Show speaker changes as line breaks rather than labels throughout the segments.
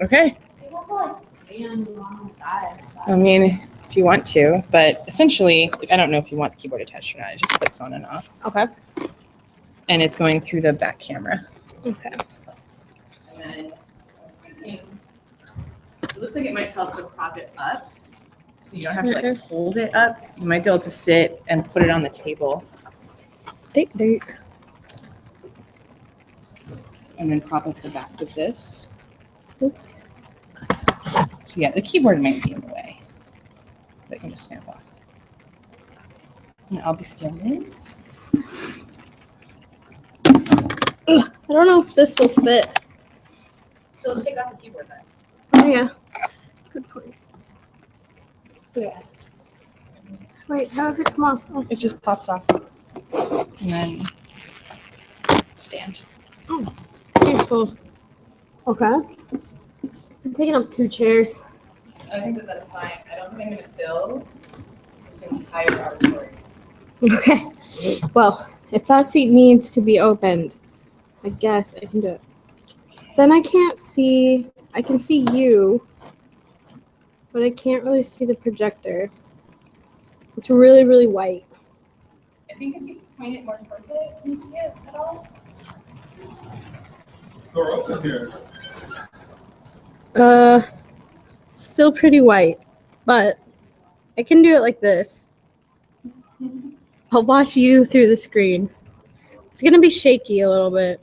Okay.
You can also like stand along the side.
I mean, if you want to, but essentially, like, I don't know if you want the keyboard attached or not. It just clicks on and off.
Okay.
And it's going through the back camera.
Okay.
And then I was thinking, it looks like it might help to prop it up. So you don't have to like hold it up. You might be able to sit and put it on the table. And then prop up the back with this.
Oops.
So yeah, the keyboard might be in the way. But you can just snap off. And I'll be standing.
I don't know if this will fit.
So let's take off the keyboard then.
Oh yeah. Good point.
Yeah.
Wait, how does it come off? Oh.
It just pops off. And then stand.
Oh. Okay. I'm taking up 2 chairs.
I think that's fine. I don't think I'm going to fill this entire auditorium.
Okay. Well, if that seat needs to be opened, I guess I can do it. Then I can't see. I can see you, but I can't really see the projector. It's really, really white.
I think if you point it more towards it, can you see it at all?
Let's go open here.
Still pretty white, but I can do it like this. I'll watch you through the screen. It's gonna be shaky a little bit.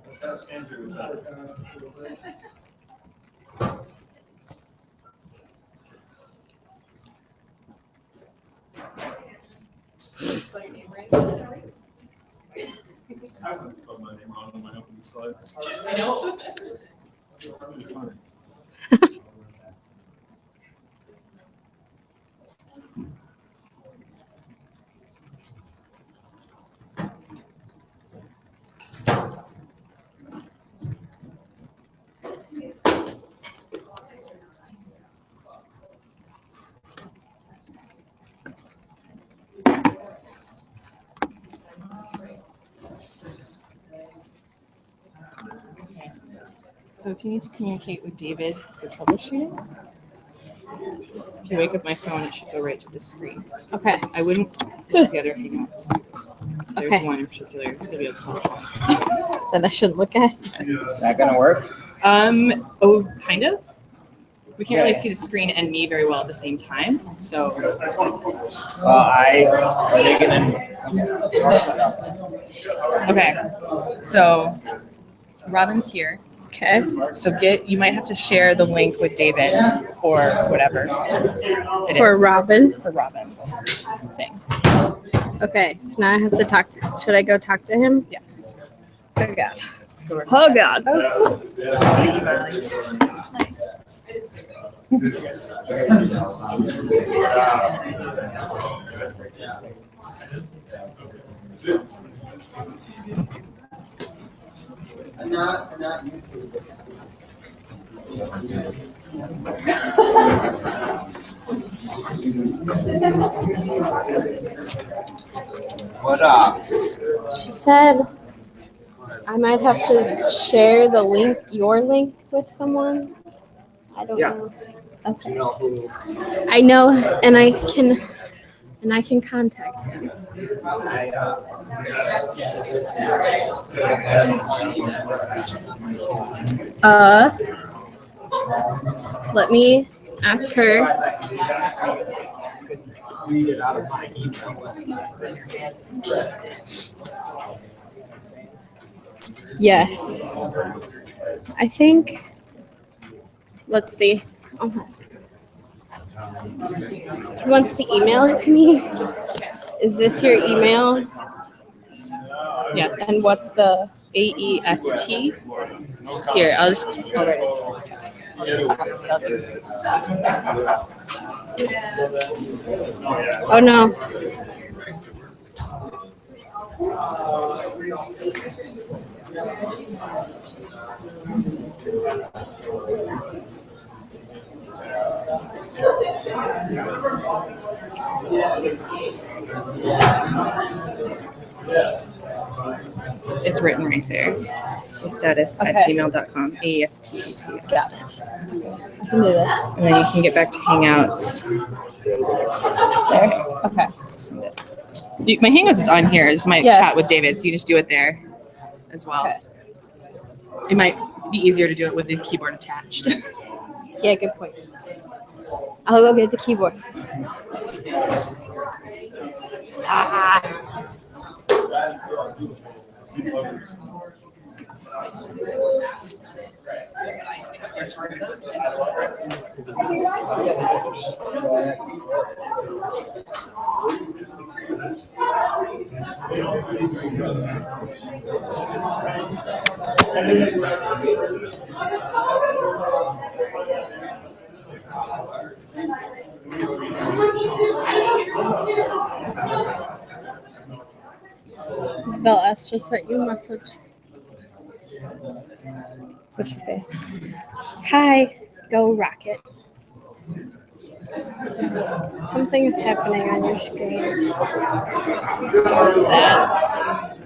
Let's ask Andrew about it.
Spell your name right.
I haven't spelled my name wrong on my opening slide.
I know.
It's fine.
So if you need to communicate with David for troubleshooting, if you wake up my phone, it should go right to the screen.
Okay.
I wouldn't look at the other hangouts. There's
Okay.
one in particular to be able to talk.
That I shouldn't look at.
Is that gonna work?
Oh, kind of. We can't really
Yeah.
see the screen and me very well at the same time. So
Are they gonna?
okay. So Robin's here.
Okay.
So you might have to share the link with David or whatever. it
For
is.
Robin.
For Robin's thing.
Okay. So now I have to talk to. Should I go talk to him?
Yes.
Oh God. Oh God.
Thank you, Molly.
I'm not YouTube. What up?
She said I might have to share the link, your link, with someone. I don't
Yes.
know.
Do
Okay.
you know who?
I know, and I can contact him. Let me ask her.
Read it out of my email.
Yes. I think. Let's see. I'll ask her. He wants to email it to me. Is this your email?
Yes.
And what's the
AEST. Here, I'll write
Oh no.
It's written right there. Status at
Okay.
gmail.com. AESTAT.
Got it. I can do this.
And then you can get back to Hangouts.
There. Okay.
Send it. My Hangouts is on here. It's my
Yes.
chat with David, so you just do it there as well.
Okay.
It might be easier to do it with the keyboard attached.
Yeah, good point. I'll go get the keyboard. Ah. Isabel S just sent you a message. What'd she say? Hi, go Rocket. Something is happening on your screen. What's that?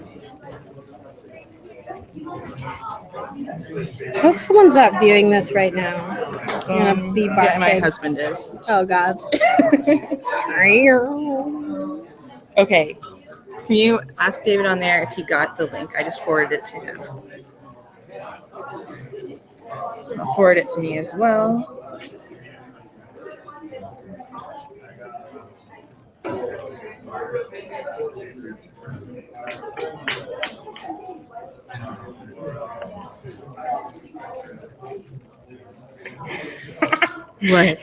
I hope someone's not viewing this right now. I'm gonna be
Yeah, my
busted.
husband is.
Oh God.
Okay. Can you ask David on there if he got the link? I just forwarded it to him. I'll forward it to me as well. What?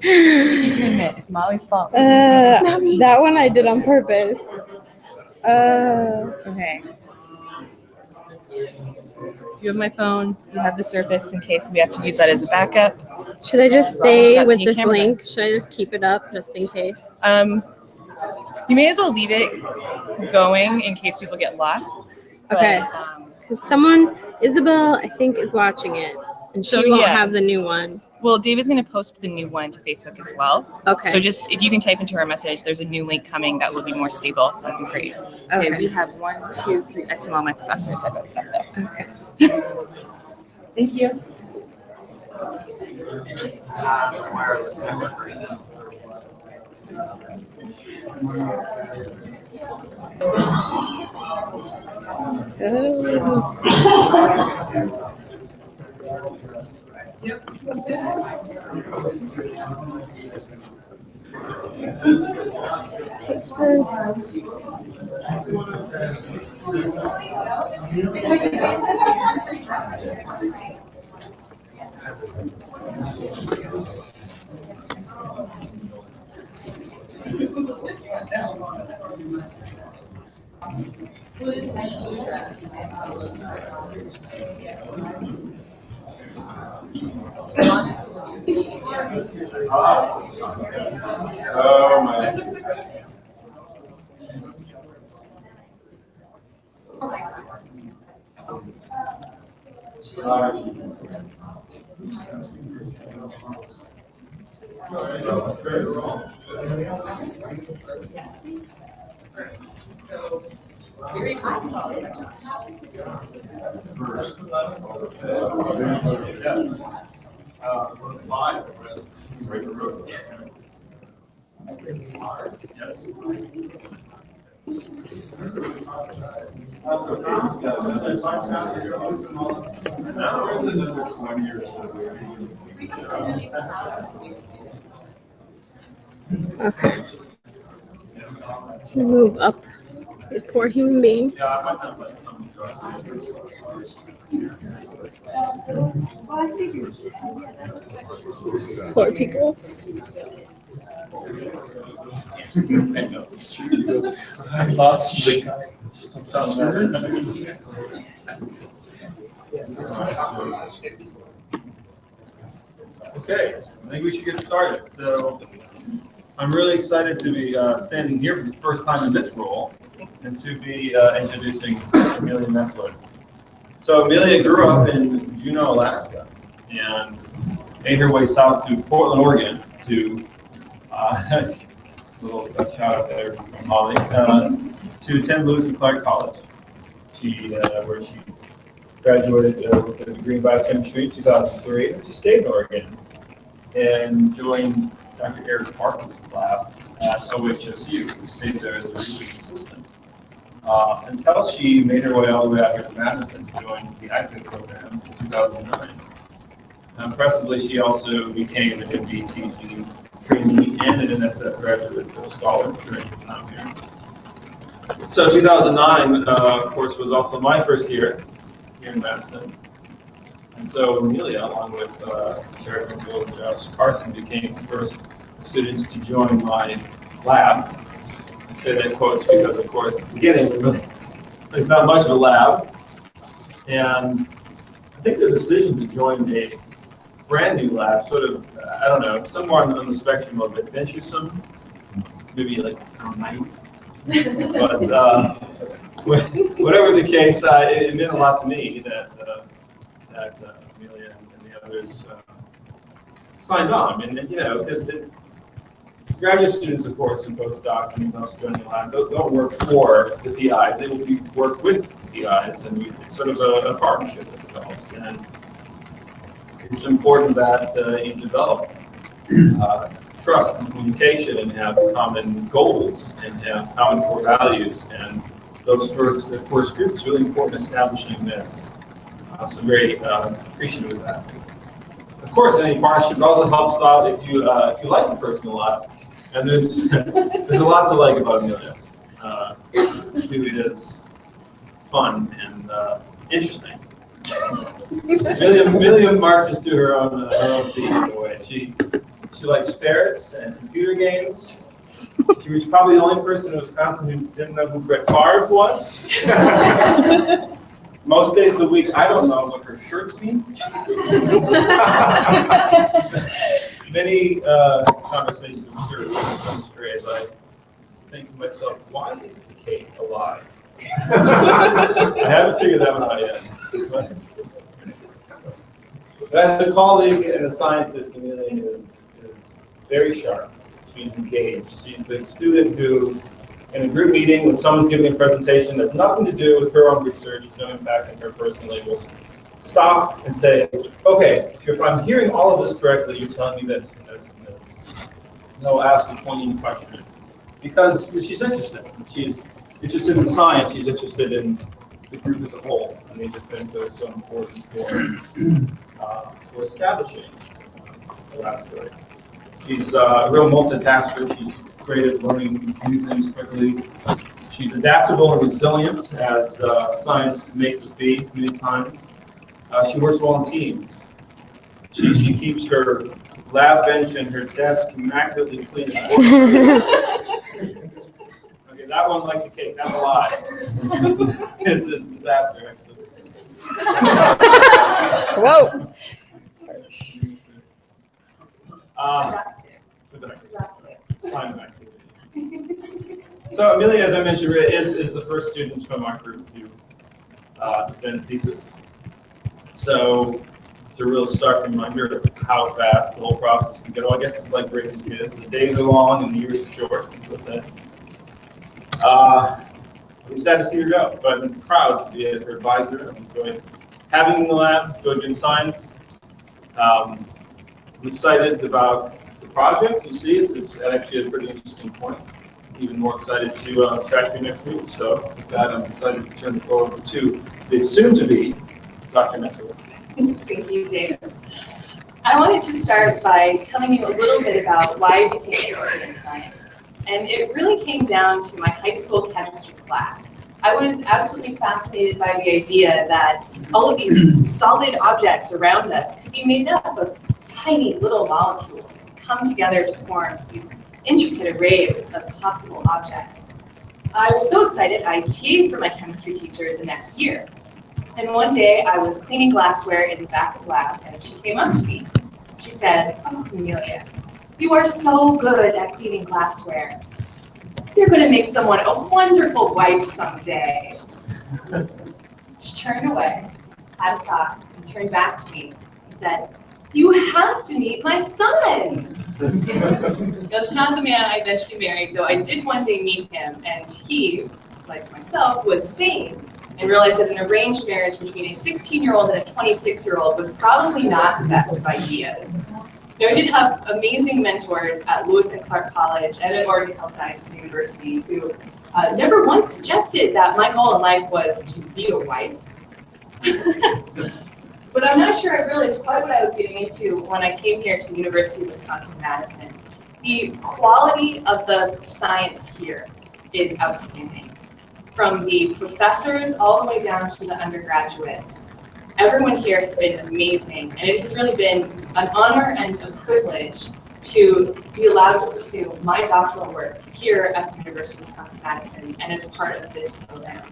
It's Molly's fault. It's not me.
That one I did on purpose.
Okay. So you have my phone. You have the Surface in case we have to use that as a backup.
Should I just
It's
stay
got
with
the
this
camera.
link? Should I just keep it up just in case?
You may as well leave it going in case people get lost. But,
Okay. Because someone, Isabel, I think, is watching it, and she
So,
won't
yeah.
have the new one.
Well, David's going to post the new one to Facebook as well.
Okay.
So just if you can type into her message, there's a new link coming that will be more stable. That'd be great. Okay. We have 1, 2, 3. I see all my professors. I put it up there.
Okay.
Thank you.
Oh my.
Okay. Move up. You poor human beings. Poor people.
I know, it's true. I lost the. Okay, I think we should get started. So I'm really excited to be standing here for the first time in this role and to be introducing Amelia Nestler. So Amelia grew up in Juneau, Alaska, and made her way south to Portland, Oregon to little shout out there from Holly, to attend Lewis and Clark College. Where she graduated with a degree in biochemistry in 2003, and she stayed in Oregon and joined Dr. Eric Parkinson's lab at OHSU. She stayed there as a research assistant until she made her way all the way out here to Madison to join the acting program in 2009. Impressively, she also became an MD-TG trainee and an NSF graduate scholar during her time here. So 2009, of course, was also my first year here in Madison. And so Amelia, along with Sarah McGill and Josh Carson, became the first students to join my lab. I say that in quotes because, of course, at the beginning, there's not much of a lab. And I think the decision to join a brand new lab, sort of, I don't know, somewhere on the spectrum of adventuresome, maybe like naive. But whatever the case, it meant a lot to me that Amelia and the others signed on. And you know, because graduate students, of course, and postdocs and those joining the lab don't work for the PIs. They will work with the PIs, and it's sort of a partnership that develops. And it's important that you develop trust and communication and have common goals and have common core values. And those first group is really important establishing this. So very appreciative of that. Of course, any partnership also helps out if you like the person a lot. And there's a lot to like about Amelia. Who is fun and interesting. Amelia marks us to her own feet in a way. She likes ferrets and computer games. She was probably the only person in Wisconsin who didn't know who Brett Favre was. Most days of the week, I don't know what her shirts mean. Many conversations with shirts come straight as I think to myself, why is the cake alive? I haven't figured that one out yet. But as a colleague and a scientist, Amelia is very sharp. She's engaged. She's the student who, in a group meeting, when someone's giving a presentation that's nothing to do with her own research, no impact on her personally, will stop and say, okay, if I'm hearing all of this correctly, you're telling me this and this and this. And they'll ask a pointing question. Because she's interested. She's interested in science. She's interested in the group as a whole. And these things that are so important for establishing the laboratory. She's a real multitasker. She's great at learning new things quickly. She's adaptable and resilient, as science makes us be many times. She works well in teams. She keeps her lab bench and her desk immaculately clean. Okay, that one likes a cake. That's a lie. This is a disaster, actually.
Whoa.
Sign of activity. So Amelia, as I mentioned, is the first student from our group to defend Thesis. So it's a real stark reminder of how fast the whole process can go. I guess it's like raising kids. The days are long and the years are short, as I said. I'm sad to see her go, but I'm proud to be her advisor. I've enjoyed having her in the lab, enjoyed doing science. I'm excited about the project. You see, it's actually a pretty interesting point. Even more excited to track you next week. So with that, I'm excited to turn the floor over to the soon-to-be Dr. Nestler.
Thank you, David. I wanted to start by telling you a little bit about why I became interested in science. And it really came down to my high school chemistry class. I was absolutely fascinated by the idea that all of these solid objects around us could be made up of tiny little molecules that come together to form these intricate arrays of possible objects. I was so excited I TA'd for my chemistry teacher the next year. And one day I was cleaning glassware in the back of lab and she came up to me. She said, "Oh, Amelia, you are so good at cleaning glassware. You're going to make someone a wonderful wife someday." She turned away, had a thought, and turned back to me and said, "You have to meet my son." That's not the man I eventually married, though I did one day meet him, and he, like myself, was sane and realized that an arranged marriage between a 16-year-old and a 26-year-old was probably not the best of ideas. Now, I did have amazing mentors at Lewis and Clark College and at Oregon Health Sciences University who never once suggested that my goal in life was to be a wife. But I'm not sure I realized quite what I was getting into when I came here to the University of Wisconsin-Madison. The quality of the science here is outstanding. From the professors all the way down to the undergraduates. Everyone here has been amazing, and it has really been an honor and a privilege to be allowed to pursue my doctoral work here at the University of Wisconsin-Madison and as part of this program.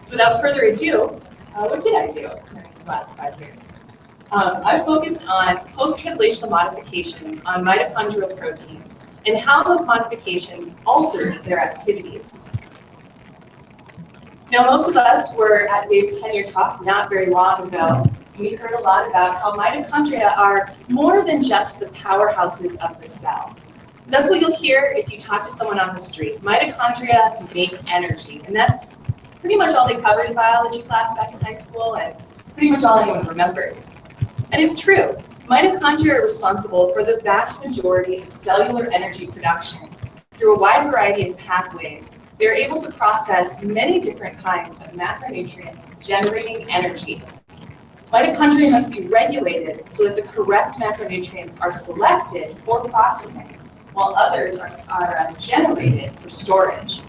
So without further ado, what did I do during these last 5 years? I focused on post-translational modifications on mitochondrial proteins and how those modifications altered their activities. Now, most of us were at Dave's tenure talk not very long ago. We heard a lot about how mitochondria are more than just the powerhouses of the cell. That's what you'll hear if you talk to someone on the street. Mitochondria make energy, and that's pretty much all they covered in biology class back in high school, and pretty much all anyone remembers. And it's true. Mitochondria are responsible for the vast majority of cellular energy production. Through a wide variety of pathways, they're able to process many different kinds of macronutrients generating energy. Mitochondria must be regulated so that the correct macronutrients are selected for processing, while others are generated for storage.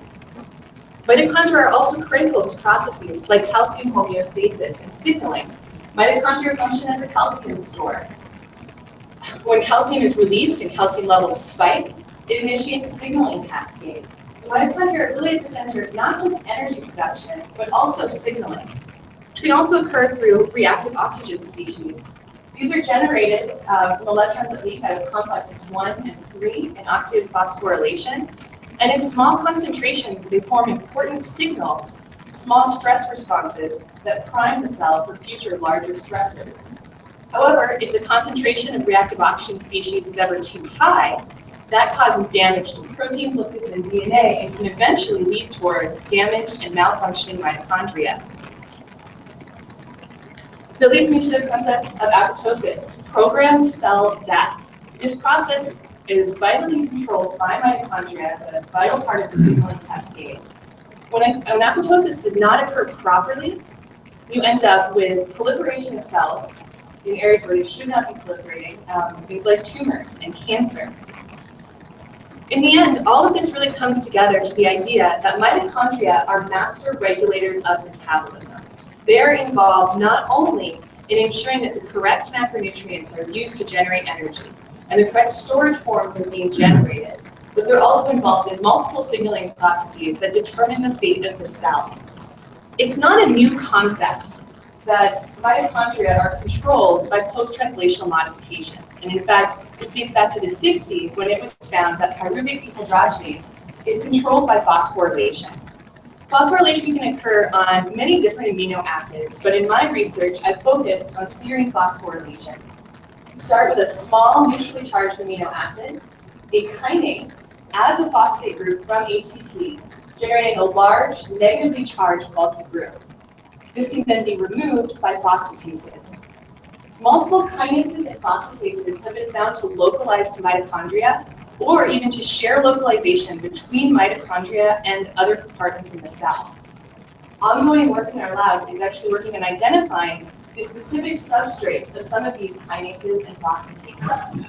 Mitochondria are also critical to processes like calcium homeostasis and signaling. Mitochondria function as a calcium store. When calcium is released and calcium levels spike, it initiates a signaling cascade. So mitochondria are really at the center of not just energy production, but also signaling, which can also occur through reactive oxygen species. These are generated from electrons that leak out of complexes 1 and 3 in oxidative phosphorylation. And in small concentrations, they form important signals, small stress responses that prime the cell for future larger stresses. However, if the concentration of reactive oxygen species is ever too high, that causes damage to proteins, lipids, and DNA and can eventually lead towards damaged and malfunctioning mitochondria. That leads me to the concept of apoptosis, programmed cell death. This process is vitally controlled by mitochondria as a vital part of the signaling cascade. When apoptosis does not occur properly, you end up with proliferation of cells in areas where they should not be proliferating, things like tumors and cancer. In the end, all of this really comes together to the idea that mitochondria are master regulators of metabolism. They are involved not only in ensuring that the correct macronutrients are used to generate energy and the correct storage forms are being generated, but they're also involved in multiple signaling processes that determine the fate of the cell. It's not a new concept that mitochondria are controlled by post-translational modifications. And in fact, this dates back to the 60s when it was found that pyruvate dehydrogenase is controlled by phosphorylation. Phosphorylation can occur on many different amino acids, but in my research, I focused on serine phosphorylation. You start with a small neutrally charged amino acid. A kinase adds a phosphate group from ATP, generating a large, negatively charged bulky group. This can then be removed by phosphatases. Multiple kinases and phosphatases have been found to localize to mitochondria or even to share localization between mitochondria and other compartments in the cell. Ongoing work in our lab is actually working on identifying the specific substrates of some of these kinases and phosphatases.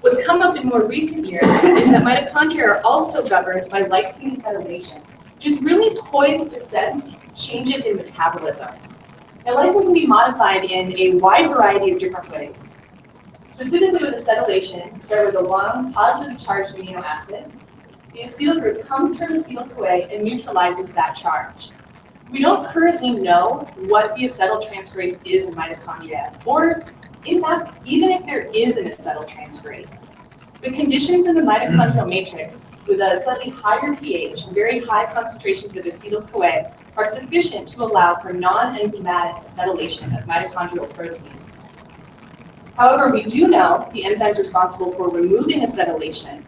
What's come up in more recent years is that mitochondria are also governed by lysine acetylation, which is really poised to sense changes in metabolism. Now, lysine can be modified in a wide variety of different ways. Specifically with acetylation, we start with a long, positively charged amino acid. The acyl group comes from acetyl-CoA and neutralizes that charge. We don't currently know what the acetyltransferase is in mitochondria, or in fact, even if there is an acetyltransferase. The conditions in the mitochondrial matrix with a slightly higher pH and very high concentrations of acetyl-CoA are sufficient to allow for non-enzymatic acetylation of mitochondrial proteins. However, we do know the enzymes responsible for removing acetylation.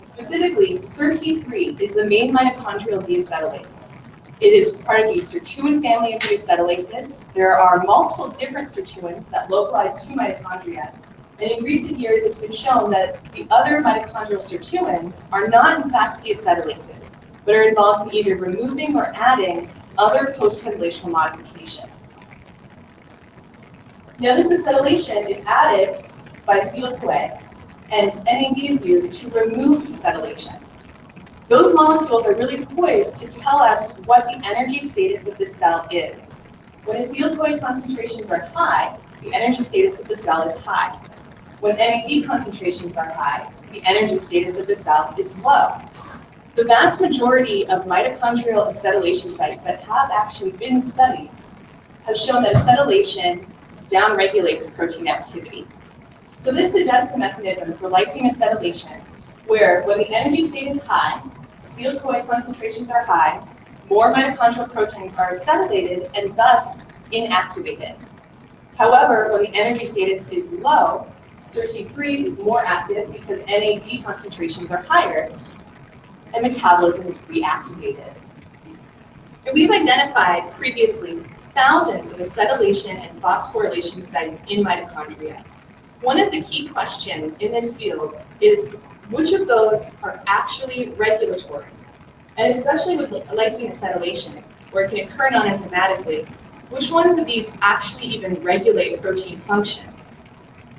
Specifically, SIRT3 is the main mitochondrial deacetylase. It is part of the sirtuin family of deacetylases. There are multiple different sirtuins that localize to mitochondria. And in recent years, it's been shown that the other mitochondrial sirtuins are not in fact deacetylases, but are involved in either removing or adding other post-translational modifications. Now, this acetylation is added by acetyl-CoA, and NAD is used to remove acetylation. Those molecules are really poised to tell us what the energy status of the cell is. When acetyl-CoA concentrations are high, the energy status of the cell is high. When NAD concentrations are high, the energy status of the cell is low. The vast majority of mitochondrial acetylation sites that have actually been studied have shown that acetylation downregulates protein activity. So this suggests a mechanism for lysine acetylation, where when the energy state is high, acetyl-CoA concentrations are high, more mitochondrial proteins are acetylated and thus inactivated. However, when the energy status is low, SIRT3 is more active because NAD concentrations are higher, and metabolism is reactivated. And we've identified previously thousands of acetylation and phosphorylation sites in mitochondria. One of the key questions in this field is which of those are actually regulatory? And especially with lysine acetylation, where it can occur non-enzymatically, which ones of these actually even regulate protein function?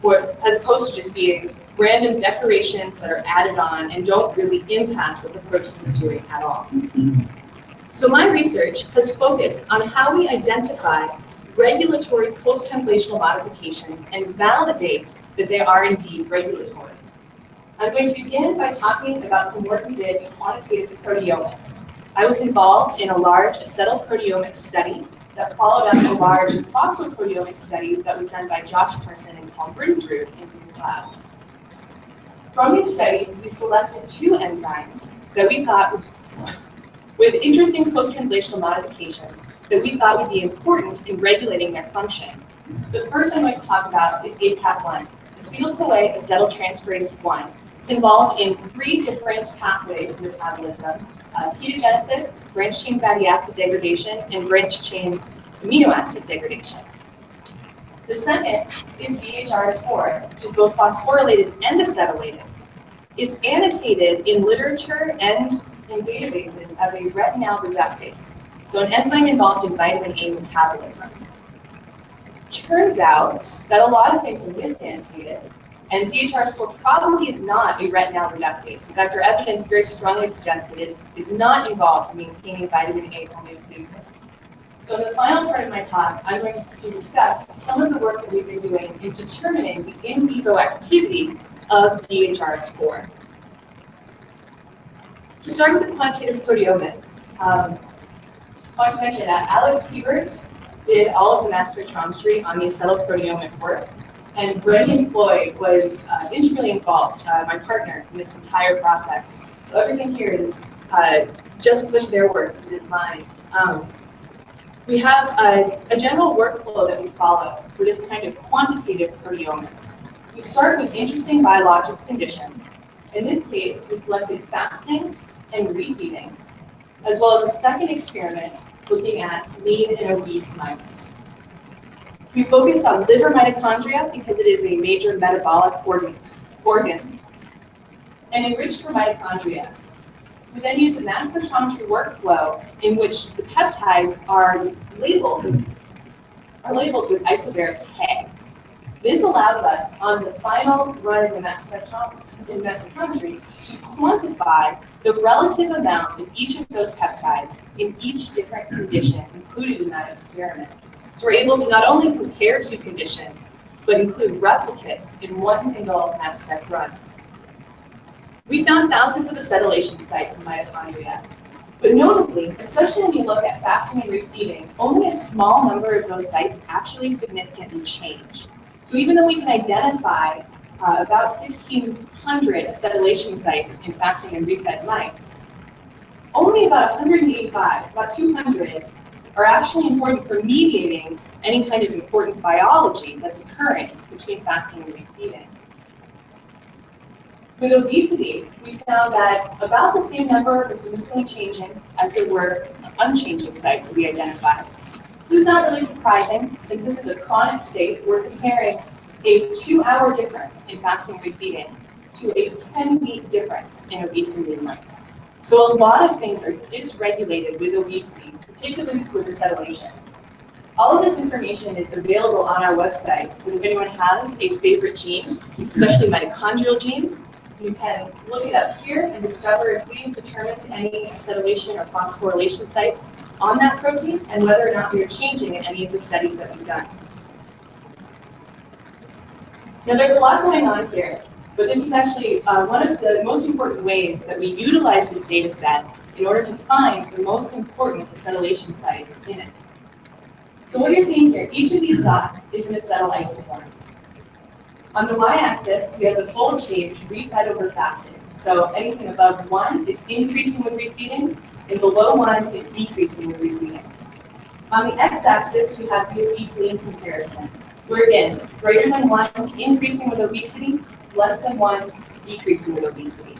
Or as opposed to just being random decorations that are added on and don't really impact what the protein is doing at all. So my research has focused on how we identify regulatory post-translational modifications and validate that they are indeed regulatory. I'm going to begin by talking about some work we did in quantitative proteomics. I was involved in a large acetylproteomics study that followed up a large phosphoproteomics study that was done by Josh Carson and Paul Brinsrud in his lab. From these studies, we selected two enzymes that we thought with interesting post-translational modifications that we thought would be important in regulating their function. The first I'm going to talk about is APAT1, acetyl-CoA acetyltransferase 1. It's involved in 3 different pathways of metabolism: ketogenesis, branched chain fatty acid degradation, and branched chain amino acid degradation. The second is DHRS4, which is both phosphorylated and acetylated. It's annotated in literature and in databases as a retinal reductase, so an enzyme involved in vitamin A metabolism. Turns out that a lot of things are misannotated, and DHRS4 probably is not a retinal reductase. In fact, our evidence very strongly suggests that it is not involved in maintaining vitamin A homeostasis. So in the final part of my talk, I'm going to discuss some of the work that we've been doing in determining the in vivo activity of DHRS4. To start with the quantitative proteomics, I want to mention that Alex Hebert did all of the mass spectrometry on the acetylproteomic work, and Brendan Floyd was intimately involved, my partner, in this entire process. So everything here is just as much their work as it is mine. We have a general workflow that we follow for this kind of quantitative proteomics. We start with interesting biological conditions. In this case, we selected fasting and refeeding, as well as a second experiment looking at lean and obese mice. We focused on liver mitochondria because it is a major metabolic organ, and enriched for mitochondria. We then used a mass spectrometry workflow in which the peptides are labeled with isobaric tags. This allows us, on the final run in the mass spectrometry, to quantify the relative amount of each of those peptides in each different condition included in that experiment. So we're able to not only compare 2 conditions, but include replicates in one single mass spec run. We found thousands of acetylation sites in mitochondria, but notably, especially when you look at fasting and refeeding, only a small number of those sites actually significantly change. So even though we can identify about 1,600 acetylation sites in fasting and refed mice, only about 185, about 200, are actually important for mediating any kind of important biology that's occurring between fasting and refeeding. With obesity, we found that about the same number were significantly changing as there were unchanging sites that we identified. This is not really surprising, since this is a chronic state. We're comparing a 2-hour difference in fasting and refeeding to a 10-week difference in obesity in mice. So a lot of things are dysregulated with obesity, particularly with acetylation. All of this information is available on our website, so if anyone has a favorite gene, especially mitochondrial genes, you can look it up here and discover if we've determined any acetylation or phosphorylation sites on that protein and whether or not we are changing in any of the studies that we've done. Now there's a lot going on here, but this is actually one of the most important ways that we utilize this data set in order to find the most important acetylation sites in it. So what you're seeing here, each of these dots is an acetyl isoform. On the y-axis, we have the fold change refed over fasting. So anything above 1 is increasing with refeeding, and below 1 is decreasing with refeeding. On the x-axis, we have the obesity comparison, where again, greater than 1 increasing with obesity, less than 1 decreasing with obesity.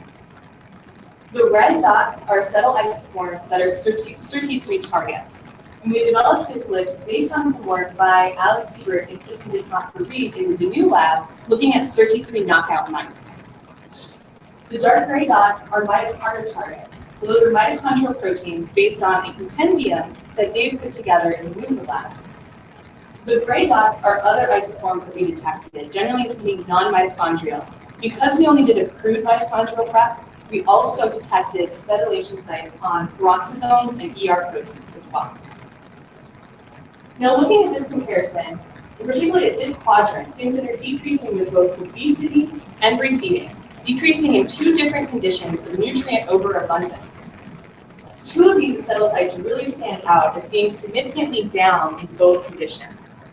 The red dots are acetyl isoforms that are SIRT3 targets. And we developed this list based on some work by Alex Siebert and Kristen DeCock-Reed in the Danu lab, looking at SIRT3 knockout mice. The dark gray dots are mitochondrial targets. So those are mitochondrial proteins based on a compendium that Dave put together in the Lunar lab. The gray dots are other isoforms that we detected, generally it's being non-mitochondrial. Because we only did a crude mitochondrial prep, we also detected acetylation sites on peroxisomes and ER proteins as well. Now looking at this comparison, and particularly at this quadrant, things that are decreasing with both obesity and refeeding, decreasing in 2 different conditions of nutrient overabundance. 2 of these acetyl sites really stand out as being significantly down in both conditions.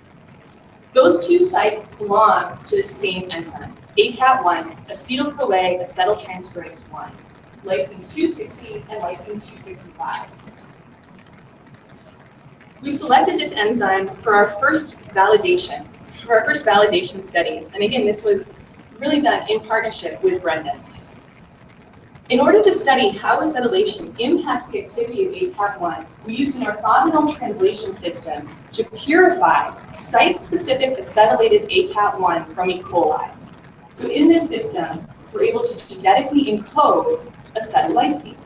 Those 2 sites belong to the same enzyme, ACAT1, acetyl-CoA acetyltransferase 1, lysine 260 and lysine 265. We selected this enzyme for our first validation studies. And again, this was really done in partnership with Brendan. In order to study how acetylation impacts the activity of ACAT1, we used an orthogonal translation system to purify site-specific acetylated ACAT1 from E. coli. So in this system, we're able to genetically encode acetylysine.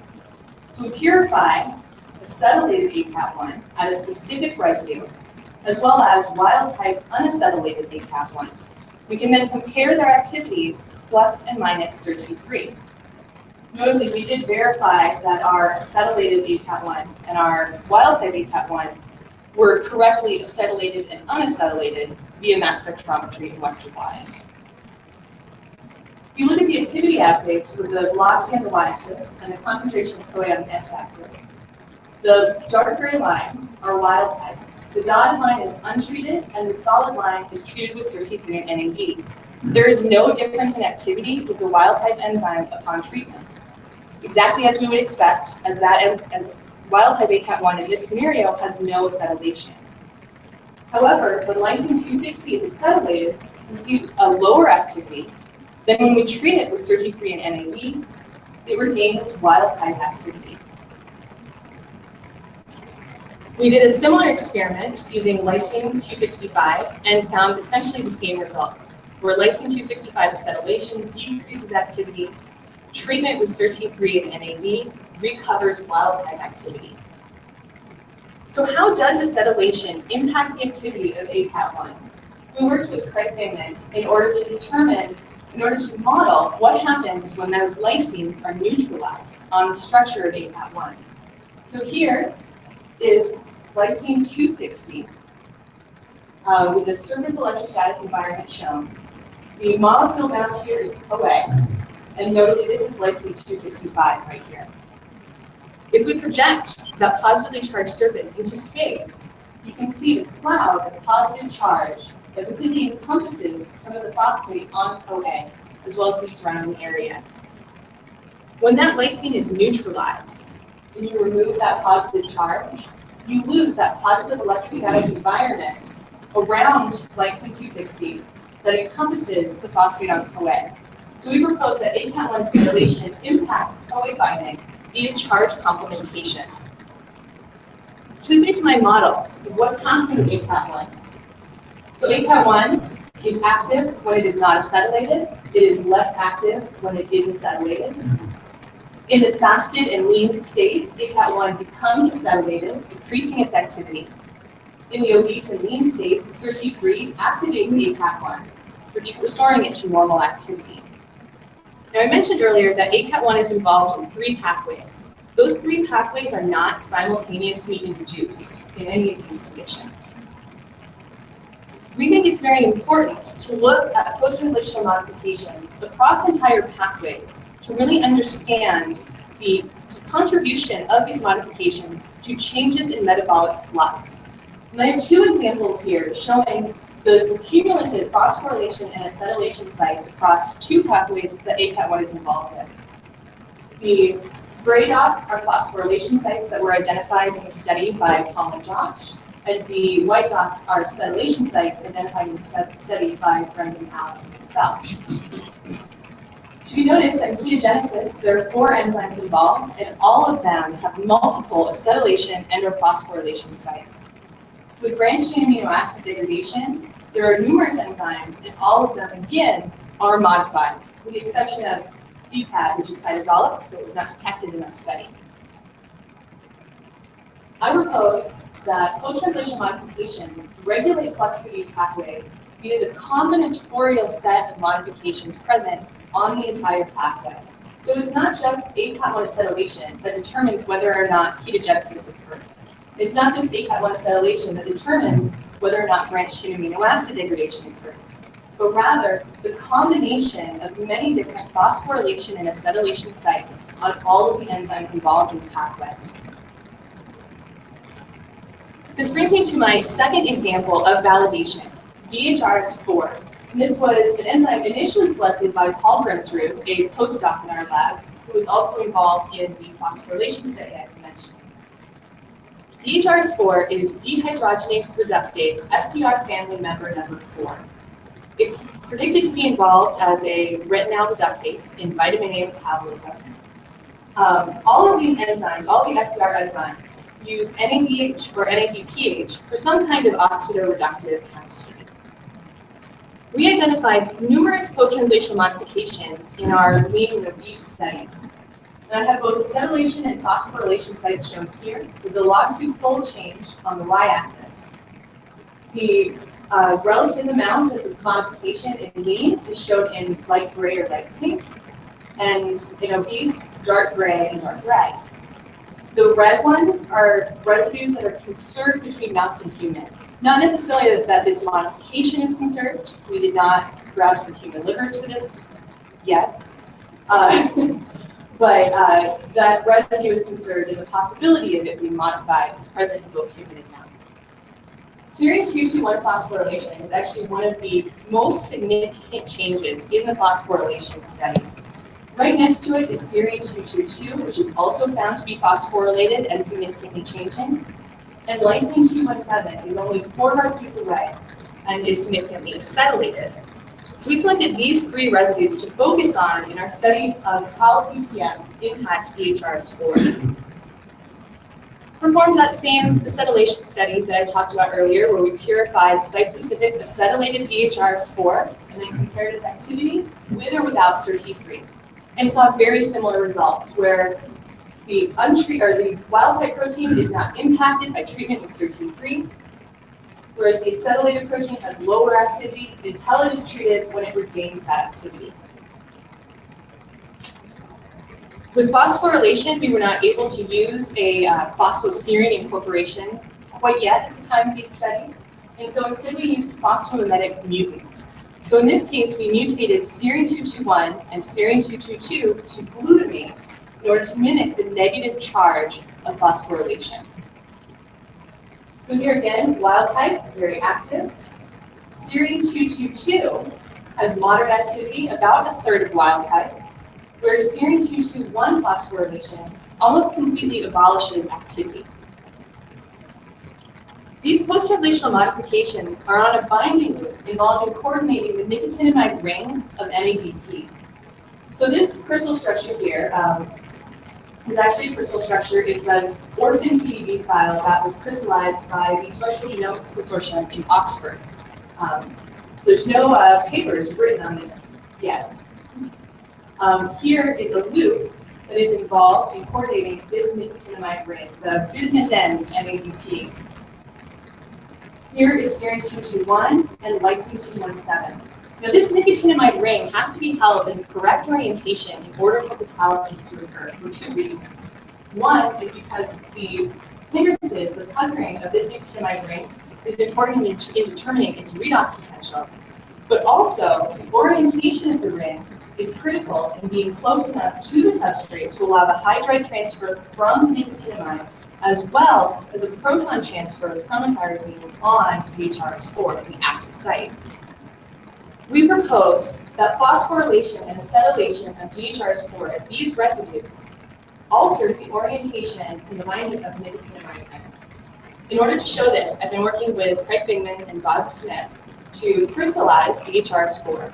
So we purify acetylated ACAT1 at a specific residue, as well as wild-type unacetylated ACAT1. We can then compare their activities plus and minus SIRT3. Notably, we did verify that our acetylated ACAT1 and our wild-type ACAT1 were correctly acetylated and unacetylated via mass spectrometry in Western blotting. If you look at the activity assays for the velocity on the y-axis and the concentration of CoA on the x-axis, the dark gray lines are wild type. The dotted line is untreated, and the solid line is treated with SIRT3 and NAD. There is no difference in activity with the wild type enzyme upon treatment. Exactly as we would expect, as wild type ACAT1 in this scenario has no acetylation. However, when lysine 260 is acetylated, we see a lower activity than when we treat it with SIRT3 and NAD. It remains wild type activity. We did a similar experiment using lysine 265 and found essentially the same results, where lysine 265 acetylation decreases activity, treatment with SIRT3 and NAD recovers wild-type activity. So how does acetylation impact the activity of ACAT1? We worked with Craig Bingman in order to model what happens when those lysines are neutralized on the structure of ACAT1. So here is lysine 260 with the surface electrostatic environment shown. The molecule bound here is CoA, and notably this is lysine 265 right here. If we project that positively charged surface into space, you can see the cloud of positive charge that completely encompasses some of the phosphate on CoA, as well as the surrounding area. When that lysine is neutralized, and you remove that positive charge, you lose that positive electrostatic environment around lysine 260 that encompasses the phosphate on CoA. So we propose that ACAT1 acetylation impacts CoA binding via charge complementation. Which leads me to my model of what's happening with ACAT1. So ACAT1 is active when it is not acetylated. It is less active when it is acetylated. In the fasted and lean state, ACAT1 becomes acetylated, increasing its activity. In the obese and lean state, SIRT3 activates ACAT1, restoring it to normal activity. Now, I mentioned earlier that ACAT1 is involved in 3 pathways. Those 3 pathways are not simultaneously induced in any of these conditions. We think it's very important to look at post-translational modifications across entire pathways to really understand the contribution of these modifications to changes in metabolic flux. And I have 2 examples here showing the cumulative phosphorylation and acetylation sites across 2 pathways that ACAT1 is involved in. The gray dots are phosphorylation sites that were identified in the study by Paul and Josh, and the white dots are acetylation sites identified in the study by Brendan, Alice, and myself. So you notice that in ketogenesis, there are 4 enzymes involved, and all of them have multiple acetylation and/or phosphorylation sites. With branched-chain amino acid degradation, there are numerous enzymes, and all of them, again, are modified, with the exception of BPAD, which is cytosolic, so it was not detected in our study. I propose that post-translational modifications regulate flux through these pathways via the combinatorial set of modifications present on the entire pathway. So it's not just ACAT1 acetylation that determines whether or not ketogenesis occurs. It's not just ACAT1 acetylation that determines whether or not branched-chain amino acid degradation occurs, but rather the combination of many different phosphorylation and acetylation sites on all of the enzymes involved in the pathways. This brings me to my second example of validation, DHRS4. And this was an enzyme initially selected by Paul Grimsrud, a postdoc in our lab, who was also involved in the phosphorylation study I mentioned. DHRS4 is dehydrogenase reductase, SDR family member number 4. It's predicted to be involved as a retinal reductase in vitamin A metabolism. All of these enzymes, all the SDR enzymes, use NADH or NADPH for some kind of oxidoreductive chemistry. We identified numerous post-translational modifications in our lean and obese studies. And I have both acetylation and phosphorylation sites shown here with the log2 fold change on the y-axis. The relative amount of the modification in lean is shown in light gray or light pink, and in obese, dark gray and dark red. The red ones are residues that are conserved between mouse and human. Not necessarily that this modification is conserved. We did not grab some human livers for this yet. But that residue is conserved, and the possibility of it being modified is present in both human and mouse. Serine 221 phosphorylation is actually one of the most significant changes in the phosphorylation study. Right next to it is serine 222, which is also found to be phosphorylated and significantly changing. And lysine 217 is only 4 residues away and is significantly acetylated. So we selected these 3 residues to focus on in our studies of how PTMs impact DHRS4. Performed that same acetylation study that I talked about earlier, where we purified site-specific acetylated DHRS4 and then compared its activity with or without SIRT3, and saw very similar results where the wild-type protein is not impacted by treatment with SIRT3, whereas the acetylated protein has lower activity until it is treated when it regains that activity. With phosphorylation, we were not able to use a phosphoserine incorporation quite yet at the time of these studies, and so instead we used phosphomimetic mutants. So in this case, we mutated serine 221 and serine 222 to glutamate in order to mimic the negative charge of phosphorylation. So here again, wild type, very active. Serine 222 has moderate activity, about a third of wild type, whereas serine 221 phosphorylation almost completely abolishes activity. These post-translational modifications are on a binding loop involved in coordinating the nicotinamide ring of NADP. So this crystal structure here is actually a crystal structure. It's an orphan PDB file that was crystallized by the Structural Genomics Consortium in Oxford. So there's no papers written on this yet. Here is a loop that is involved in coordinating this nicotinamide ring, the business end NADP. Here is serine 221 and lysine 217. Now this nicotinamide ring has to be held in the correct orientation in order for catalysis to occur for two reasons. One is because the hindrances, the puckering of this nicotinamide ring is important in determining its redox potential, but also the orientation of the ring is critical in being close enough to the substrate to allow the hydride transfer from nicotinamide as well as a proton transfer from a tyrosine on DHRS4 in the active site. We propose that phosphorylation and acetylation of DHRS4 at these residues alters the orientation and the binding of nicotinamide. In order to show this, I've been working with Craig Bingman and Bob Smith to crystallize DHRS4.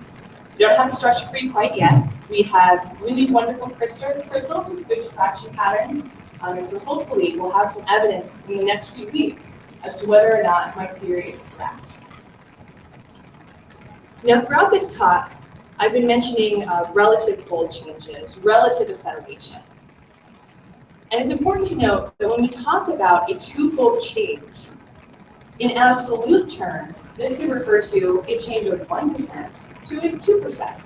We don't have a structure for you quite yet. We have really wonderful crystals with good diffraction patterns. And so hopefully we'll have some evidence in the next few weeks as to whether or not my theory is correct. Now throughout this talk, I've been mentioning relative fold changes, relative acetylation. And it's important to note that when we talk about a two-fold change, in absolute terms, this could refer to a change of 1% to a 2%.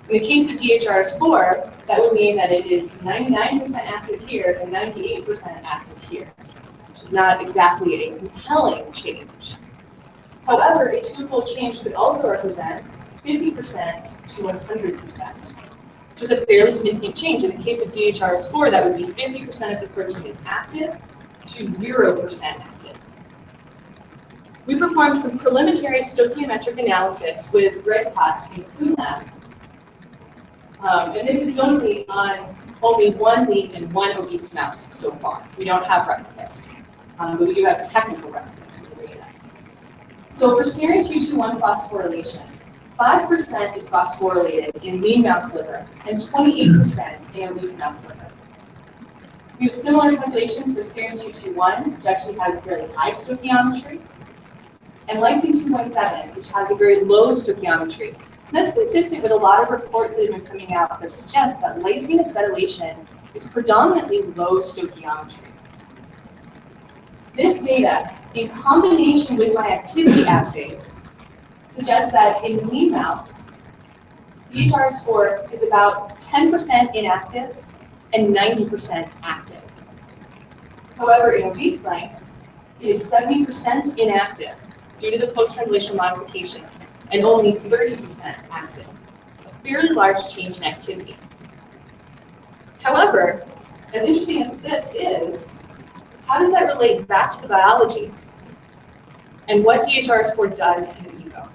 In the case of DHRS4, that would mean that it is 99% active here and 98% active here, which is not exactly a compelling change. However, a two-fold change could also represent 50% to 100%, which is a fairly significant change. In the case of DHRS4, that would be 50% of the protein is active to 0% active. We performed some preliminary stoichiometric analysis with red pots in Kuhn lab. And this is notably on only one lean and one obese mouse so far. We don't have replicates, but we do have technical replicates of the data. So for serine 221 phosphorylation, 5% is phosphorylated in lean mouse liver and 28% in obese mouse liver. We have similar calculations for serine 221, which actually has a fairly high stoichiometry, and lysine 217, which has a very low stoichiometry. And that's consistent with a lot of reports that have been coming out that suggest that lysine acetylation is predominantly low stoichiometry. This data, in combination with my activity assays, suggests that in lean mouse, DHRS4 is about 10% inactive and 90% active. However, in obese mice, it is 70% inactive due to the post-translational modifications and only 30% active, a fairly large change in activity. However, as interesting as this is, how does that relate back to the biology and what DHRS4 does in vivo?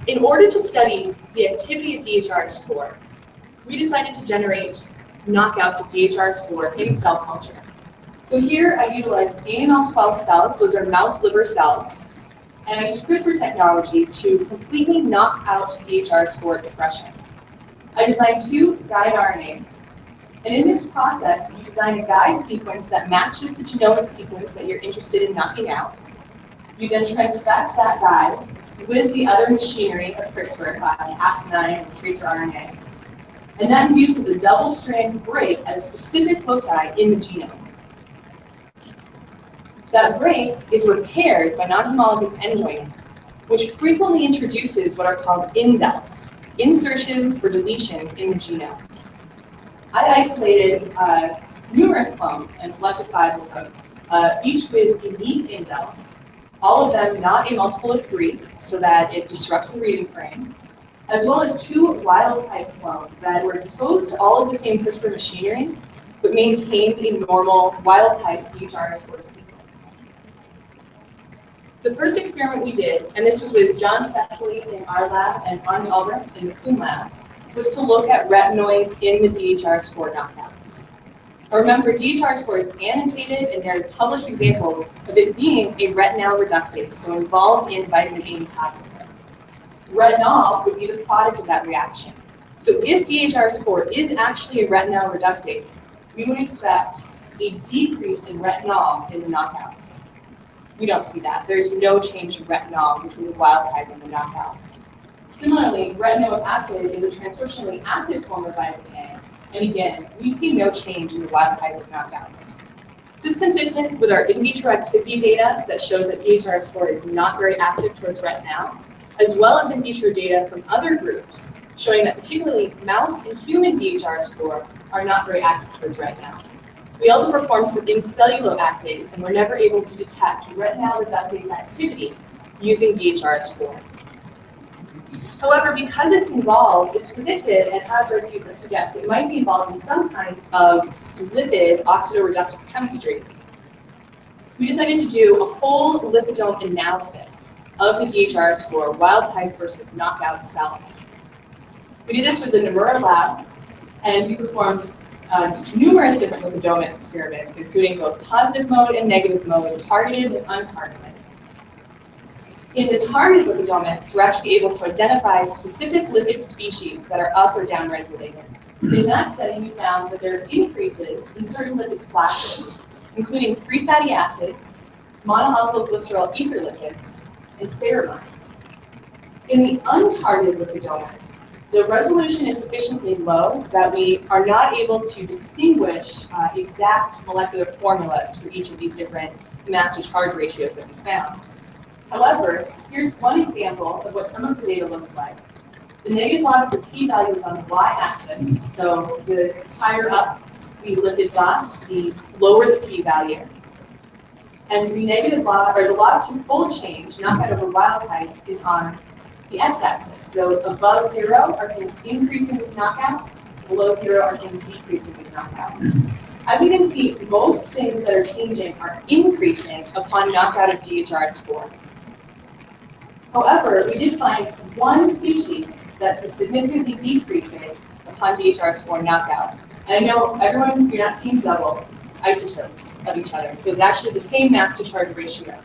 In order to study the activity of DHRS4, we decided to generate knockouts of DHRS4 in cell culture. So here I utilized AML12 cells, those are mouse liver cells, and I used CRISPR technology to completely knock out DHRS4 expression. I designed two guide RNAs, and in this process, you design a guide sequence that matches the genomic sequence that you're interested in knocking out. You then transfect that guide with the other machinery of CRISPR, Cas9 and tracer RNA, and that induces a double-strand break at a specific foci in the genome. That break is repaired by non-homologous end joining, which frequently introduces what are called indels, insertions or deletions in the genome. I isolated numerous clones and selected 5 of them, each with unique indels, all of them not a multiple of 3, so that it disrupts the reading frame, as well as 2 wild-type clones that were exposed to all of the same CRISPR machinery, but maintained a normal wild-type DHRS4 sequence. The first experiment we did, and this was with John Steffley in our lab and Anya Albrecht in the Kuhn lab, was to look at retinoids in the DHRS4 knockouts. Remember, DHR score is annotated, and there are published examples of it being a retinal reductase, so involved in vitamin A metabolism. Retinol would be the product of that reaction. So if DHR score is actually a retinal reductase, we would expect a decrease in retinol in the knockouts. We don't see that. There's no change in retinol between the wild type and the knockout. Similarly, retinoic acid is a transcriptionally active form of vitamin A, and again, we see no change in the wild type of knockouts. This is consistent with our in vitro activity data that shows that DHR score is not very active towards retinal, as well as in vitro data from other groups showing that particularly mouse and human DHR score are not very active towards retinal. We also performed some in cellular assays and were never able to detect retinal reductase activity using DHR score. However, because it's involved, it's predicted and has residues that suggest it might be involved in some kind of lipid oxidoreductive chemistry. We decided to do a whole lipidome analysis of the DHR score, wild type versus knockout cells. We did this with the Nomura lab, and we performed numerous different lipidomic experiments, including both positive mode and negative mode, targeted and untargeted. In the targeted lipidomics, we're actually able to identify specific lipid species that are up or down regulated. In that study, we found that there are increases in certain lipid classes, including free fatty acids, monoalkylglycerol ether lipids, and ceramides. In the untargeted lipidomics, the resolution is sufficiently low that we are not able to distinguish exact molecular formulas for each of these different mass to charge ratios that we found. However, here's one example of what some of the data looks like. The negative log of the p-value is on the y-axis, so the higher up the lipid dot, the lower the p-value. And the negative log, or the log to fold change, knockout over wild type, is on the x-axis. So above 0 are things increasing with knockout, below 0 are things decreasing with knockout. As you can see, most things that are changing are increasing upon knockout of DHR score. However, we did find one species that's significantly decreasing upon DHR score knockout. And I know everyone, you're not seeing double isotopes of each other, so it's actually the same mass to charge ratio.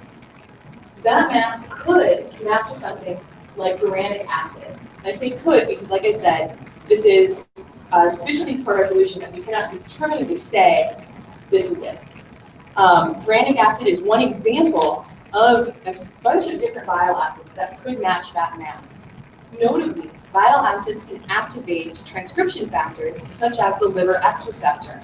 That mass could map to something like uranic acid. And I say could because, like I said, this is sufficiently poor resolution that we cannot determinably say this is it. Uranic acid is one example of a bunch of different bile acids that could match that mass. Notably, bile acids can activate transcription factors such as the liver X receptor.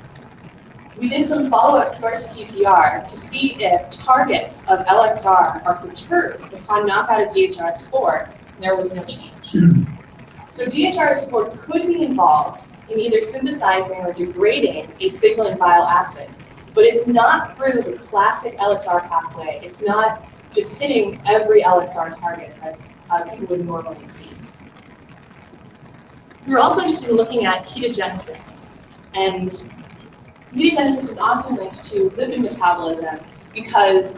We did some follow-up QRT-PCR to see if targets of LXR are perturbed upon knockout of DHR score, and there was no change. So DHR score could be involved in either synthesizing or degrading a signaling bile acid, but it's not through the classic LXR pathway. It's not just hitting every LXR target that people would normally see. We were also interested in looking at ketogenesis, and ketogenesis is often linked to lipid metabolism because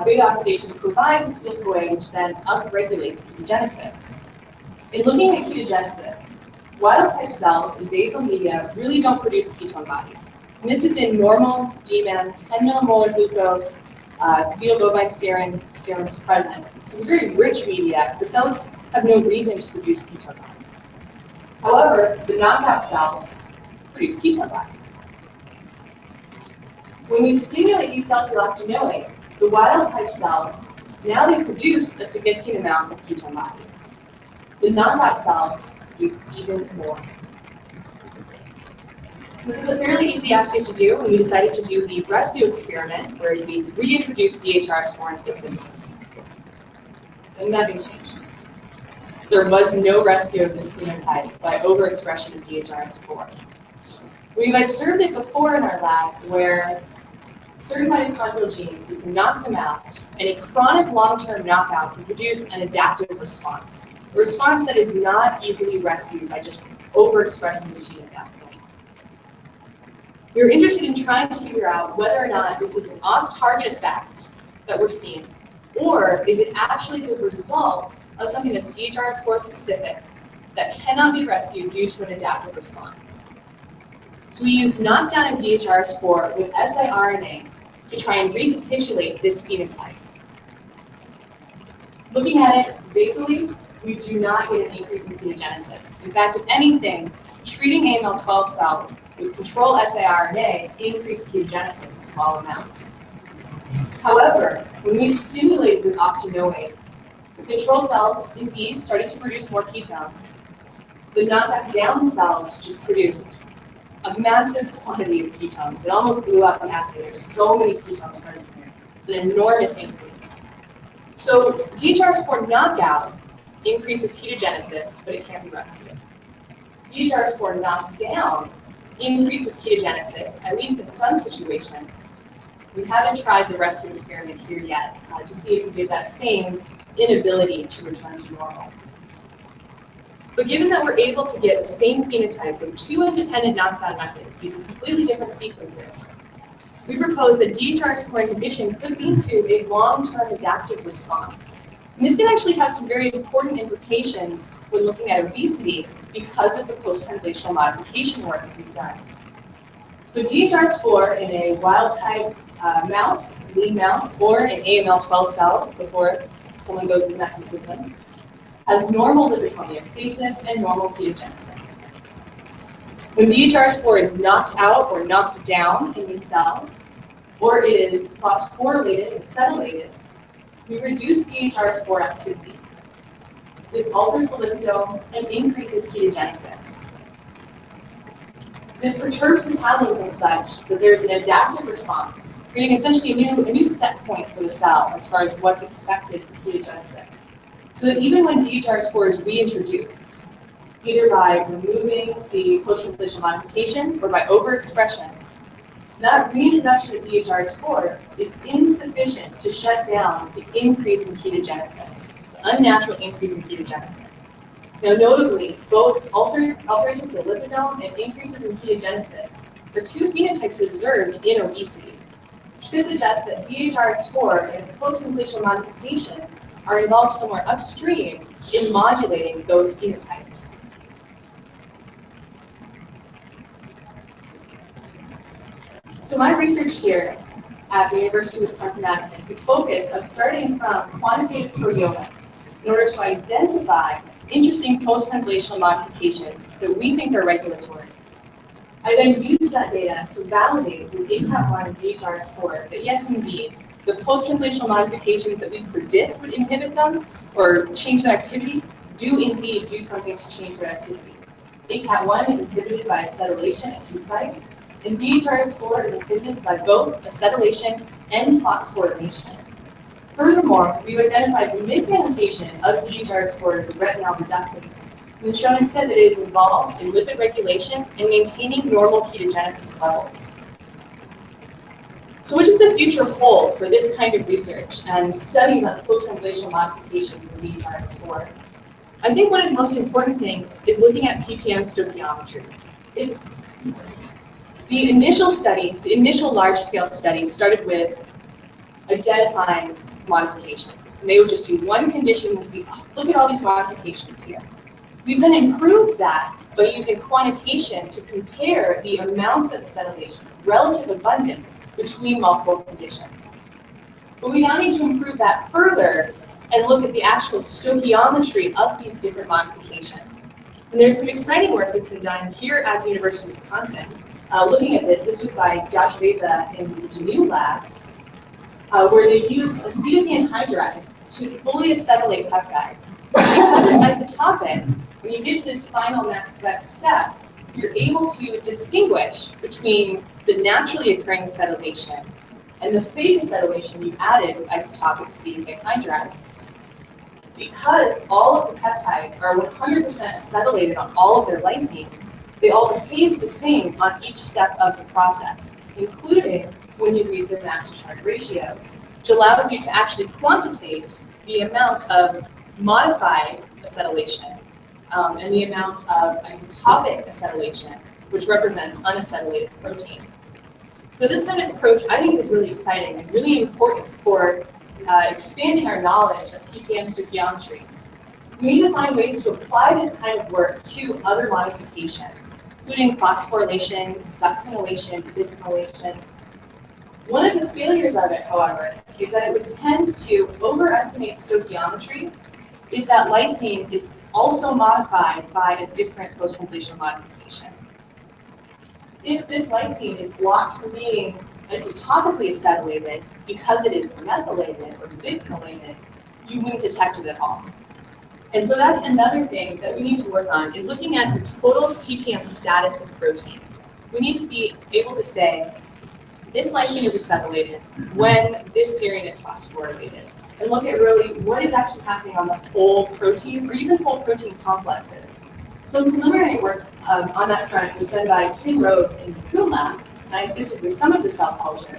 beta oxidation provides acetyl-CoA, which then upregulates ketogenesis. In looking at ketogenesis, wild-type cells in basal media really don't produce ketone bodies. And this is in normal DMAM, 10 millimolar glucose, fetal bovine serum is present. So it's a very rich media. The cells have no reason to produce ketone bodies. However, the knockout cells produce ketone bodies. When we stimulate these cells with octanoic, the wild-type cells, now they produce a significant amount of ketone bodies. The knockout cells produce even more. This is a fairly easy assay to do, and we decided to do the rescue experiment where we reintroduced DHR score into the system. And nothing changed. There was no rescue of this phenotype by overexpression of DHR score. We've observed it before in our lab where certain mitochondrial genes, you can knock them out, and a chronic long-term knockout can produce an adaptive response. A response that is not easily rescued by just overexpressing the gene at that point. We were interested in trying to figure out whether or not this is an off-target effect that we're seeing, or is it actually the result of something that's DHR score specific that cannot be rescued due to an adaptive response. So we used knockdown of DHR4 with siRNA to try and recapitulate this phenotype. Looking at it basally, we do not get an increase in ketogenesis. In fact, if anything, treating AML12 cells with control siRNA increased ketogenesis a small amount. However, when we stimulated with octanoate, the control cells indeed started to produce more ketones. The knockdown cells just produced a massive quantity of ketones. It almost blew up the assay. There's so many ketones present here. It's an enormous increase. So DHR4 knockout increases ketogenesis, but it can't be rescued. DHR4 knockdown increases ketogenesis, at least in some situations. We haven't tried the rescue experiment here yet to see if we get that same inability to return to normal. But given that we're able to get the same phenotype with two independent knockdown methods using completely different sequences, we propose that DHR4 inhibition could lead to a long-term adaptive response. And this can actually have some very important implications when looking at obesity because of the post-translational modification work that we've done. So DHR4 in a wild-type mouse, lean mouse, or in AML12 cells before someone goes and messes with them, has normal lipid homeostasis and normal ketogenesis. When DHR4 is knocked out or knocked down in these cells, or it is phosphorylated and acetylated, we reduce DHR4 activity. This alters the lipidome and increases ketogenesis. This perturbs metabolism such that there's an adaptive response, creating essentially a new set point for the cell as far as what's expected for ketogenesis. So that even when DHR4 is reintroduced, either by removing the post-translational modifications or by overexpression, that reintroduction of DHR4 is insufficient to shut down the increase in ketogenesis, the unnatural increase in ketogenesis. Now, notably, both alterations of the lipidome and increases in ketogenesis are two phenotypes observed in obesity, which could suggest that DHR4 and its post-translational modifications are involved somewhere upstream in modulating those phenotypes. So my research here at the University of Wisconsin-Madison is focused on starting from quantitative proteomics in order to identify interesting post-translational modifications that we think are regulatory. I then used that data to validate with ACAT1 and DHR4 that yes, indeed, the post-translational modifications that we predict would inhibit them or change their activity do indeed do something to change their activity. ACAT1 is inhibited by acetylation at two sites, and DHR4 is inhibited by both acetylation and phosphorylation. Furthermore, we've identified the misannotation of DHR4 as retinal reductase, and shown instead that it is involved in lipid regulation and maintaining normal ketogenesis levels. So what does the future hold for this kind of research and studies on post-translational modifications in DHR4? I think one of the most important things is looking at PTM stoichiometry. The initial studies, the initial large-scale studies started with identifying modifications. And they would just do one condition and see, oh, look at all these modifications here. We've then improved that by using quantitation to compare the amounts of acetylation, relative abundance, between multiple conditions. But we now need to improve that further and look at the actual stoichiometry of these different modifications. And there's some exciting work that's been done here at the University of Wisconsin. Looking at this, this was by Josh Veza in the GNU lab, where they used acetylene anhydride to fully acetylate peptides. Because it's isotopic, when you get to this final mass spec step, you're able to distinguish between the naturally occurring acetylation and the fake acetylation you added with isotopic acetylene anhydride. Because all of the peptides are 100% acetylated on all of their lysines, they all behave the same on each step of the process, including when you read their mass-to-charge ratios, which allows you to actually quantitate the amount of modified acetylation and the amount of isotopic acetylation, which represents unacetylated protein. So this kind of approach, I think, is really exciting and really important for expanding our knowledge of PTM stoichiometry. We need to find ways to apply this kind of work to other modifications including phosphorylation, succinylation, bicamylation. One of the failures of it, however, is that it would tend to overestimate stoichiometry if that lysine is also modified by a different post-translational modification. If this lysine is blocked from being isotopically acetylated because it is methylated or bicamylated, you wouldn't detect it at all. And so that's another thing that we need to work on, is looking at the total PTM status of proteins. We need to be able to say, this lysine is acetylated when this serine is phosphorylated, and look at really what is actually happening on the whole protein or even whole protein complexes. Some preliminary work on that front was done by Tim Rhodes in the Coombe lab, and I assisted with some of the cell culture,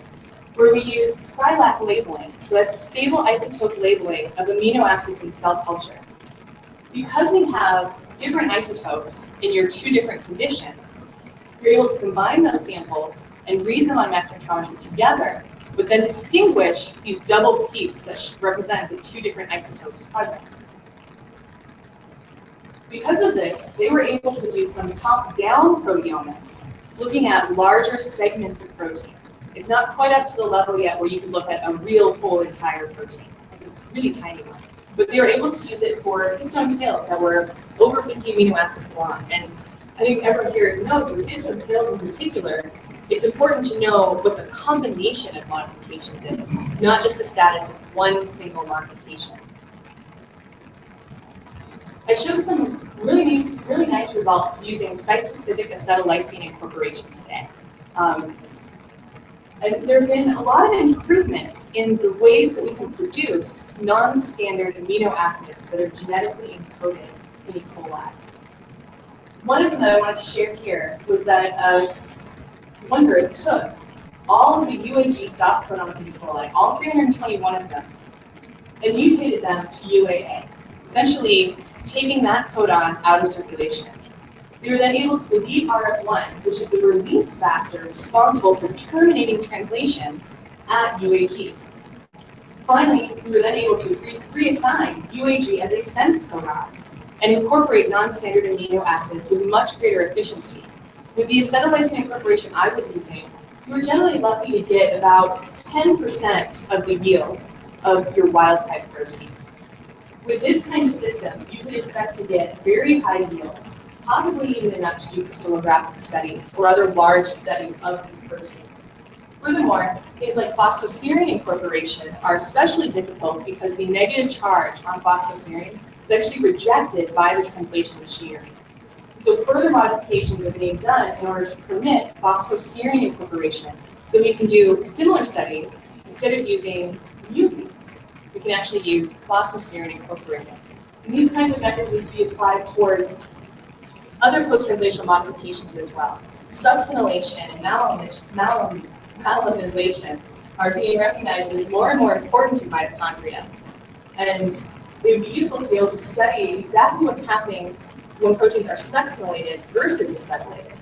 where we used SILAC labeling, so that's stable isotope labeling of amino acids in cell culture. Because we have different isotopes in your two different conditions, you're able to combine those samples and read them on mass spectrometry together, but then distinguish these double peaks that represent the two different isotopes present. Because of this, they were able to do some top-down proteomics, looking at larger segments of protein. It's not quite up to the level yet where you can look at a real whole entire protein, because it's really tiny one. But they were able to use it for histone tails that were over 50 amino acids long. And I think everyone here knows with histone tails in particular, it's important to know what the combination of modifications is, not just the status of one single modification. I showed some really nice results using site-specific acetylysine incorporation today. And there have been a lot of improvements in the ways that we can produce non-standard amino acids that are genetically encoded in E. coli. One of them that I wanted to share here was that one group took all of the UAG stop codons in E. coli, all 321 of them, and mutated them to UAA, essentially taking that codon out of circulation. We were then able to delete RF1, which is the release factor responsible for terminating translation at UAGs. Finally, we were then able to reassign UAG as a sense codon and incorporate non-standard amino acids with much greater efficiency. With the acetylysine incorporation I was using, you were generally lucky to get about 10% of the yield of your wild-type protein. With this kind of system, you could expect to get very high yields, possibly even enough to do crystallographic studies or other large studies of these proteins. Furthermore, things like phosphoserine incorporation are especially difficult because the negative charge on phosphoserine is actually rejected by the translation machinery. So further modifications are being done in order to permit phosphoserine incorporation. So we can do similar studies. Instead of using mutants, we can actually use phosphoserine incorporation. And these kinds of methods need to be applied towards other post-translational modifications as well. Succinylation and myelination are being recognized as more and more important in mitochondria. And it would be useful to be able to study exactly what's happening when proteins are succinylated versus acetylated.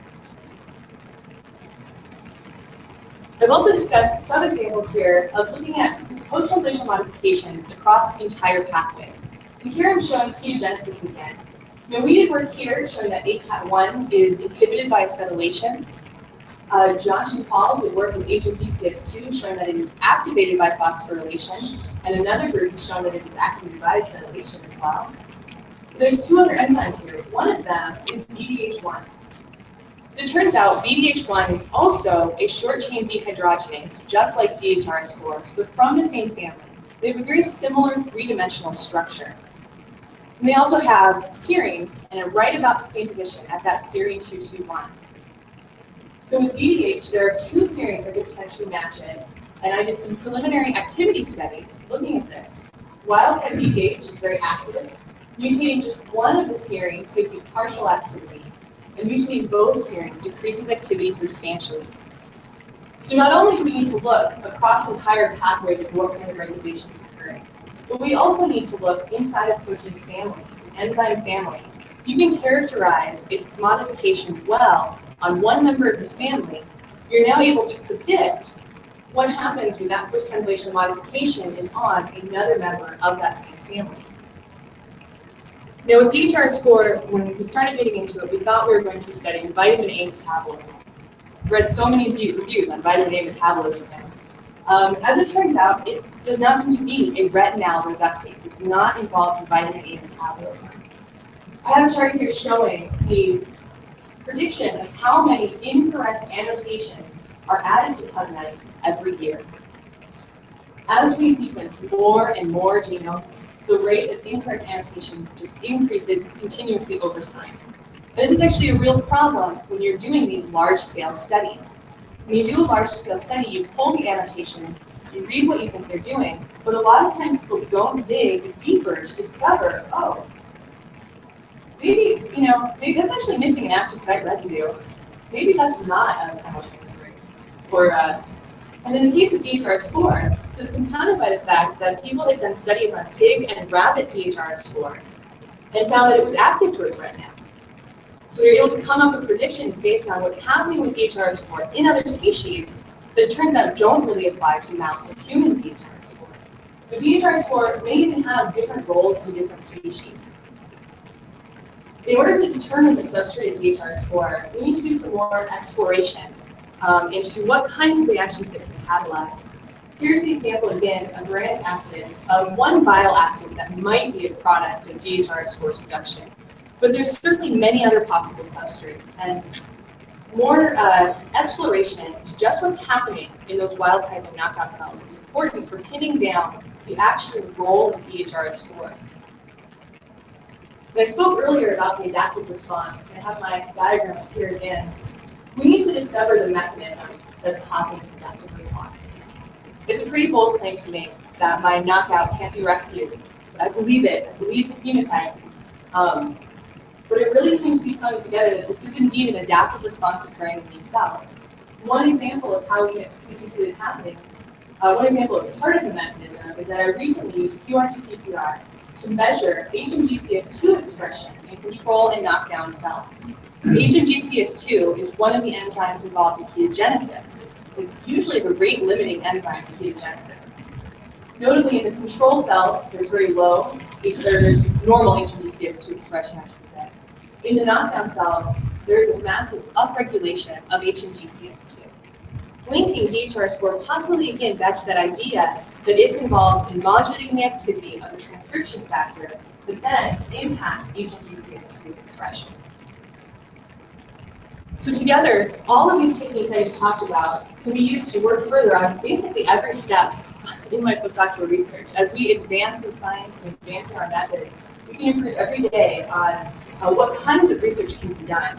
I've also discussed some examples here of looking at post-translational modifications across entire pathways. And here I'm showing ketogenesis again. Now, we did work here showing that ACAT1 is inhibited by acetylation. Josh and Paul did work with HMDCS2 showing that it is activated by phosphorylation, and another group has shown that it is activated by acetylation as well. There's two other enzymes here. One of them is BDH1. So it turns out BDH1 is also a short-chain dehydrogenase, just like DHR-SCORE, so they're from the same family. They have a very similar three-dimensional structure. And they also have serines and are right about the same position at that serine 221. So with BDH, there are two serines that could potentially match it, and I did some preliminary activity studies looking at this. Wild-type BDH is very active. Mutating just one of the serines gives you partial activity, and mutating both serines decreases activity substantially. So not only do we need to look across entire pathways for what kind of regulation is occurring, but we also need to look inside of protein families, enzyme families. You can characterize a modification well on one member of the family. You're now able to predict what happens when that post-translational modification is on another member of that same family. Now with DHR score, when we started getting into it, we thought we were going to be studying vitamin A metabolism. Read so many reviews on vitamin A metabolism. As it turns out, it does not seem to be a retinal reductase. It's not involved in vitamin A metabolism. I have a chart here showing the prediction of how many incorrect annotations are added to PubMed every year. As we sequence more and more genomes, the rate of incorrect annotations just increases continuously over time. And this is actually a real problem when you're doing these large-scale studies. When you do a large-scale study, you pull the annotations, you read what you think they're doing, but a lot of times people don't dig deeper to discover, oh, maybe that's actually missing an active site residue. Maybe that's not a chemotransporase. And in the case of DHR score, this is compounded by the fact that people had done studies on pig and rabbit DHR score and found that it was active towards retina. So they're able to come up with predictions based on what's happening with DHR score in other species that it turns out don't really apply to mouse or human DHR score. So DHR score may even have different roles in different species. In order to determine the substrate of DHR score, we need to do some more exploration into what kinds of reactions it can catalyze. Here's the example again of uranic acid, one bile acid that might be a product of DHR score's reduction. But there's certainly many other possible substrates, and more exploration into just what's happening in those wild type and knockout cells is important for pinning down the actual role of DHR score. I spoke earlier about the adaptive response. I have my diagram up here again. We need to discover the mechanism that's causing this adaptive response. It's a pretty bold claim to make that my knockout can't be rescued. I believe it. I believe the phenotype. But it really seems to be coming together that this is indeed an adaptive response occurring in these cells. One example of how we can see this happening, one example of part of the mechanism is that I recently used qRT-PCR to measure HMGCS2 expression in control and knockdown cells. HMGCS2 is one of the enzymes involved in ketogenesis. It's usually the rate-limiting enzyme in ketogenesis. Notably, in the control cells, there's very low, there's normal HMGCS2 expression, I should say. In the knockdown cells, there is a massive upregulation of HMGCS2. Linking DHR score possibly again back to that idea that it's involved in modulating the activity of the transcription factor that then impacts HMGCS2 expression. So together, all of these techniques I just talked about can be used to work further on basically every step in my postdoctoral research. As we advance in science and advance in our methods, we can improve every day on what kinds of research can be done.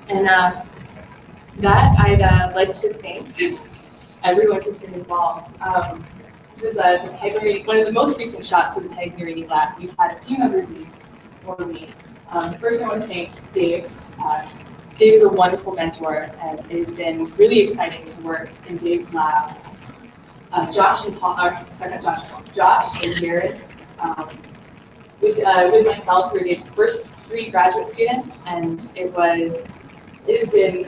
And that I'd like to thank everyone who's been involved. This is the PEG reading, one of the most recent shots of the PEG reading lab. We've had a few members leave before me. First, I want to thank Dave. Dave is a wonderful mentor, and it has been really exciting to work in Dave's lab. Josh and Paul, sorry, not Josh, Josh and Jared, with myself, we were Dave's first 3 graduate students, and it has been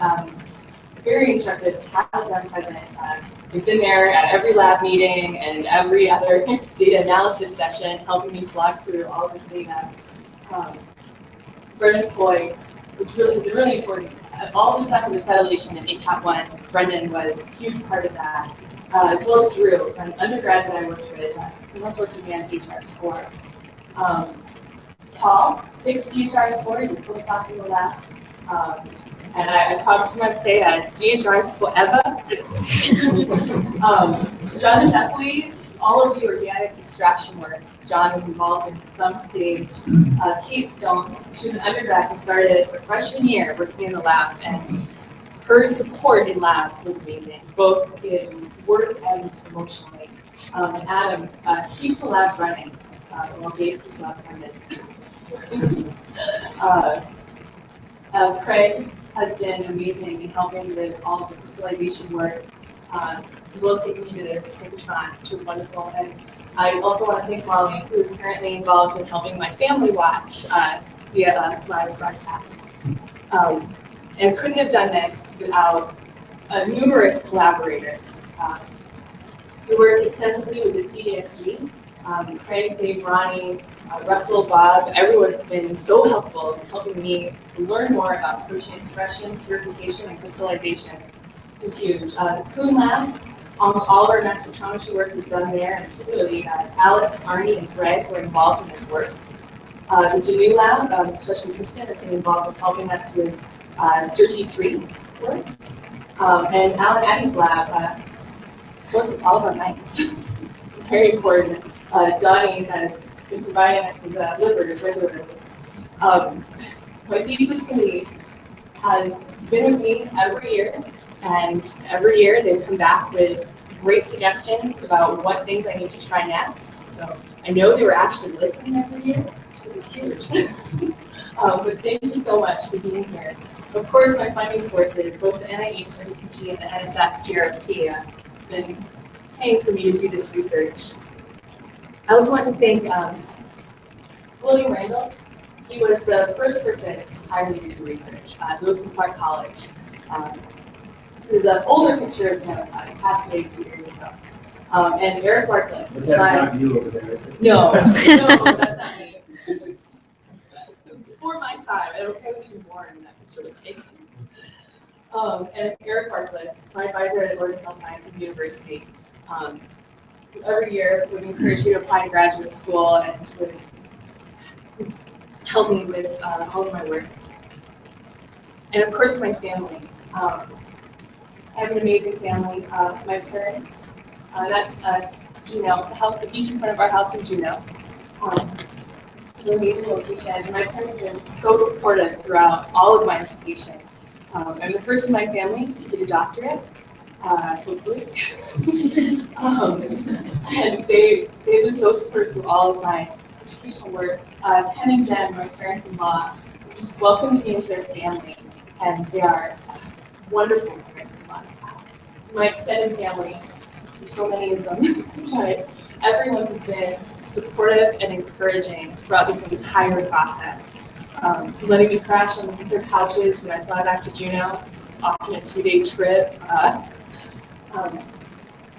very instructive to have them present. We've been there at every lab meeting and every other data analysis session, helping me slog through all of this data. Brendan Floyd was really important. All the stuff with the acetylation and ACAT1, Brendan was a huge part of that, as well as Drew, an undergrad that I worked with, who also worked with me on DHR score. Paul picked DHR score, he's a postdoc in the lab. And I probably might say DHR is forever. John Stepley, all of the organic extraction work, John was involved in some stage. Kate Stone, she was an undergrad who started her freshman year working in the lab, and her support in lab was amazing, both in work and emotionally. And Adam keeps the lab running, while Dave keeps the lab funded. Craig has been amazing in helping with all of the crystallization work, as well as taking me to the synchrotron, which was wonderful. And I also want to thank Molly, who is currently involved in helping my family watch via live broadcast. And couldn't have done this without numerous collaborators. We work extensively with the CDSG, Craig, Dave, Ronnie, Russell, Bob, everyone's been so helpful in helping me learn more about protein expression, purification, and crystallization. So huge. The Kuhn Lab, almost all of our mass spectrometry work is done there, and particularly Alex, Arnie, and Greg were involved in this work. The Janu Lab, especially Kristen, has been involved with helping us with SERTI-3 work. And Alan Addy's lab, source of all of our mice. It's very important. Donnie has been providing us with livers regularly. My thesis committee has been with me every year, and every year they've come back with great suggestions about what things I need to try next. So I know they were actually listening every year, which is huge. But thank you so much for being here. Of course, my funding sources, both the NIH, WPG, and the NSF GRFP, have been paying for me to do this research. I also want to thank William Randall. He was the first person to hire me to do research at Lewis and Clark College. This is an older picture of him. He passed away 2 years ago. And Eric Bartless.
But that's not you over there, is it?
No, no, that's not me. It was before my time. I was even born when that picture was taken. And Eric Bartless, my advisor at Oregon Health Sciences University. Every year would encourage me to apply to graduate school and would help me with all of my work. And of course, my family. I have an amazing family. My parents, that's Juneau, the house, the beach in front of our house in Juneau. An amazing location. And my parents have been so supportive throughout all of my education. I'm the first in my family to get a doctorate, hopefully. And they've been so supportive through all of my educational work. Ken and Jen, my parents-in-law, just welcomed me into their family, and they are wonderful parents-in-law. My extended family, there's so many of them, but everyone has been supportive and encouraging throughout this entire process. Letting me crash on their couches when I fly back to Juneau, since it's often a 2-day trip.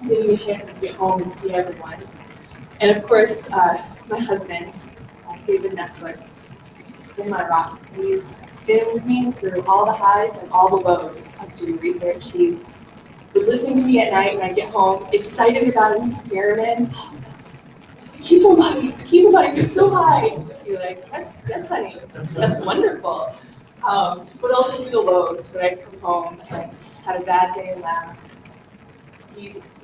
Giving me chances to get home and see everyone. And of course, my husband, David Nestler, has been my rock. He's been with me through all the highs and all the lows of doing research. He would listen to me at night when I get home, excited about an experiment. The ketone bodies are so high. And just be like, yes, honey, that's wonderful. But also through the lows when I come home and just had a bad day in lab.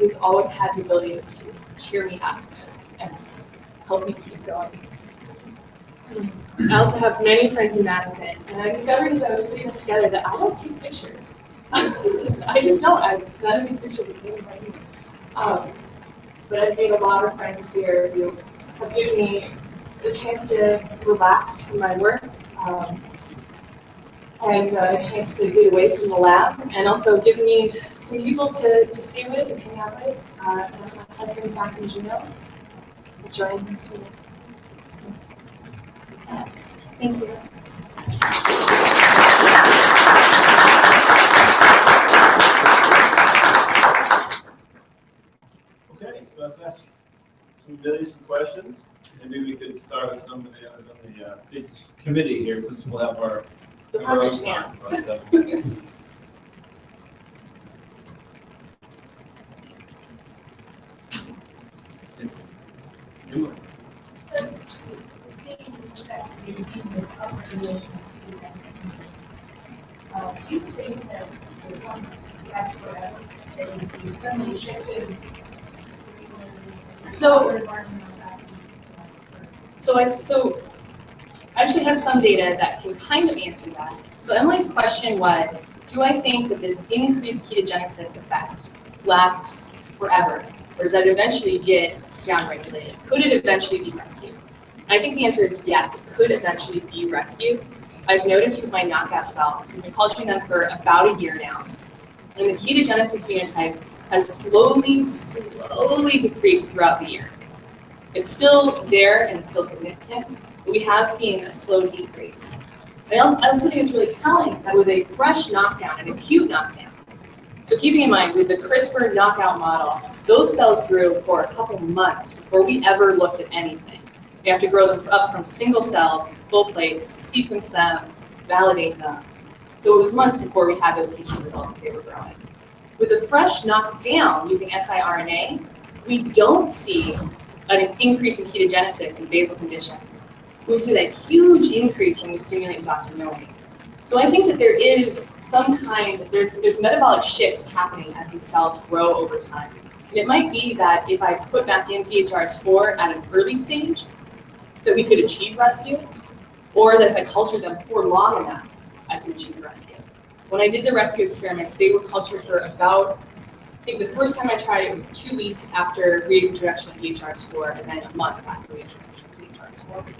He's always had the ability to cheer me up and help me keep going. I also have many friends in Madison, and I discovered as I was putting this together that I don't take pictures. I just don't. None of these pictures are taken by me. But I've made a lot of friends here who have given me the chance to relax from my work and a chance to get away from the lab, and also given me some people to stay with and hang out with. My husband's back in Juneau. Join me soon. Thank you.
Okay, so let's ask Amelia some questions. Maybe we could start with some of the thesis committee here, since we'll have our own time.
You've seen this upregulation of defenses means. Do you think that there's some last forever that you suddenly shifted?
So I actually have some data that can kind of answer that. So Emily's question was, do I think that this increased ketogenesis effect lasts forever? Or does that eventually get downregulated? Could it eventually be rescued? I think the answer is yes, it could eventually be rescued. I've noticed with my knockout cells, we've been culturing them for about a year now, and the ketogenesis phenotype has slowly decreased throughout the year. It's still there and it's still significant, but we have seen a slow decrease. I also think it's really telling that with a fresh knockdown, an acute knockdown, So keeping in mind, with the CRISPR knockout model, those cells grew for a couple months before we ever looked at anything. We have to grow them up from single cells, full plates, sequence them, validate them. So it was months before we had those patient results that they were growing. With the fresh knockdown using siRNA, we don't see an increase in ketogenesis in basal conditions. We see that huge increase when we stimulate doctor-knowing. So I think that there is some there's metabolic shifts happening as these cells grow over time. And it might be that if I put back in THRs4 at an early stage, that we could achieve rescue, or that if I cultured them for long enough, I could achieve rescue. When I did the rescue experiments, they were cultured for about, I think the first time I tried it was 2 weeks after reintroduction of DHRS4, and then a month after reintroduction of DHRS4.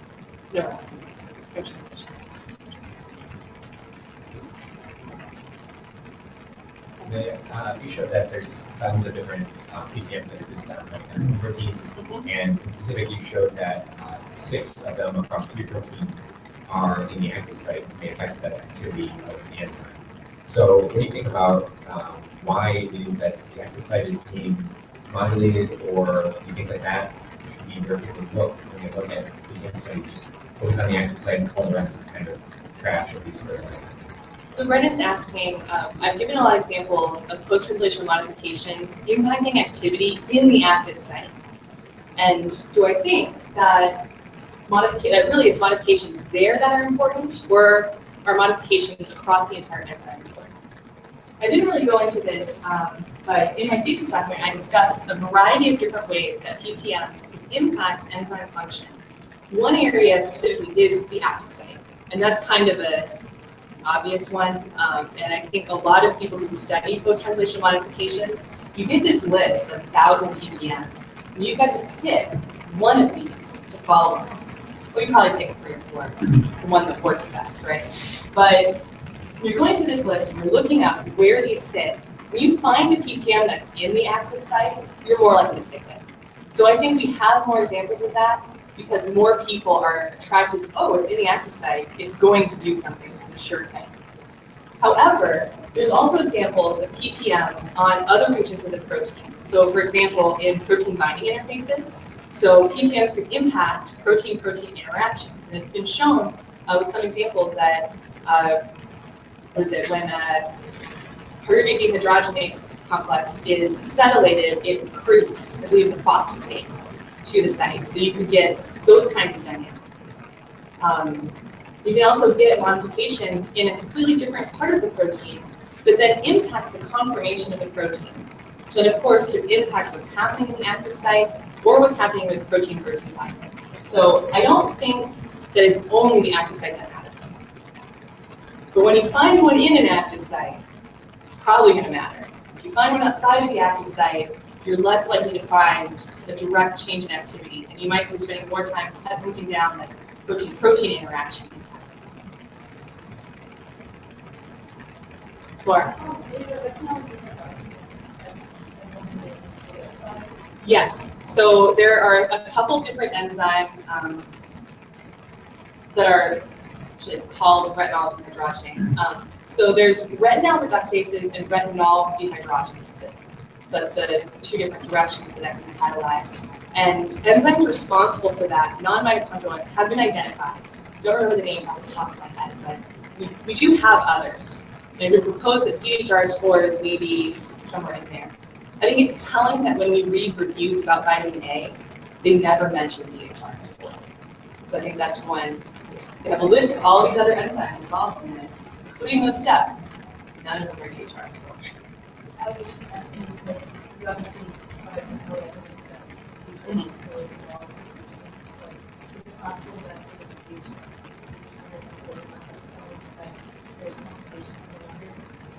No rescue.
You showed that there's thousands of different PTMs that exist on proteins, and in specific, you showed that 6 of them across 3 proteins are in the active site and may affect the activity of the enzyme. So what do you think about why it is that the active site is being modulated, or do you think that should be where people look when they look at the active sites, just focus on the active site and all the rest is kind of trash, at least for
So Brendan's asking, I've given a lot of examples of post-translational modifications impacting activity in the active site. And do I think that really it's modifications there that are important, or are modifications across the entire enzyme important? I didn't really go into this, but in my thesis document, I discussed a variety of different ways that PTMs can impact enzyme function. One area specifically is the active site, and that's kind of an obvious one. And I think a lot of people who study post-translational modifications, you get this list of 1,000 PTMs, and you've got to pick one of these to follow on. Well, you probably pick 3 or 4, the one that works best, right? But when you're going through this list and you're looking at where these sit, when you find a PTM that's in the active site, you're more likely to pick it. So I think we have more examples of that because more people are attracted to, oh, it's in the active site, it's going to do something, this is a sure thing. However, there's also examples of PTMs on other regions of the protein. So for example, in protein binding interfaces, so PTMs can impact protein-protein interactions. And it's been shown with some examples that, when pyruvate dehydrogenase complex is acetylated, it recruits, I believe, the phosphatase to the site. So you could get those kinds of dynamics. You can also get modifications in a completely different part of the protein that then impacts the conformation of the protein. So that, of course, could impact what's happening in the active site or what's happening with protein-protein binding. So I don't think that it's only the active site that matters. But when you find one in an active site, it's probably going to matter. If you find one outside of the active site, you're less likely to find a direct change in activity, and you might be spending more time hunting down like protein-protein interaction impacts. Laura? Yes, so there are a couple different enzymes that are called retinol dehydrogenase. So there's retinol reductases and retinol dehydrogenases. So that's the 2 different directions that can be catalyzed. And enzymes responsible for that, non-mitochondrial ones, have been identified. Don't remember the names off the top of my head, but we do have others. And we propose that DHRS4 is maybe somewhere in there. I think it's telling that when we read reviews about vitamin A, they never mention DHRS4. So I think that's one. They have a list of all these other enzymes involved in it, including those steps. None of them are DHRS4.
I was just asking because you obviously are familiar with that. Is it possible that in the future, there's supported by cells that there's modification of another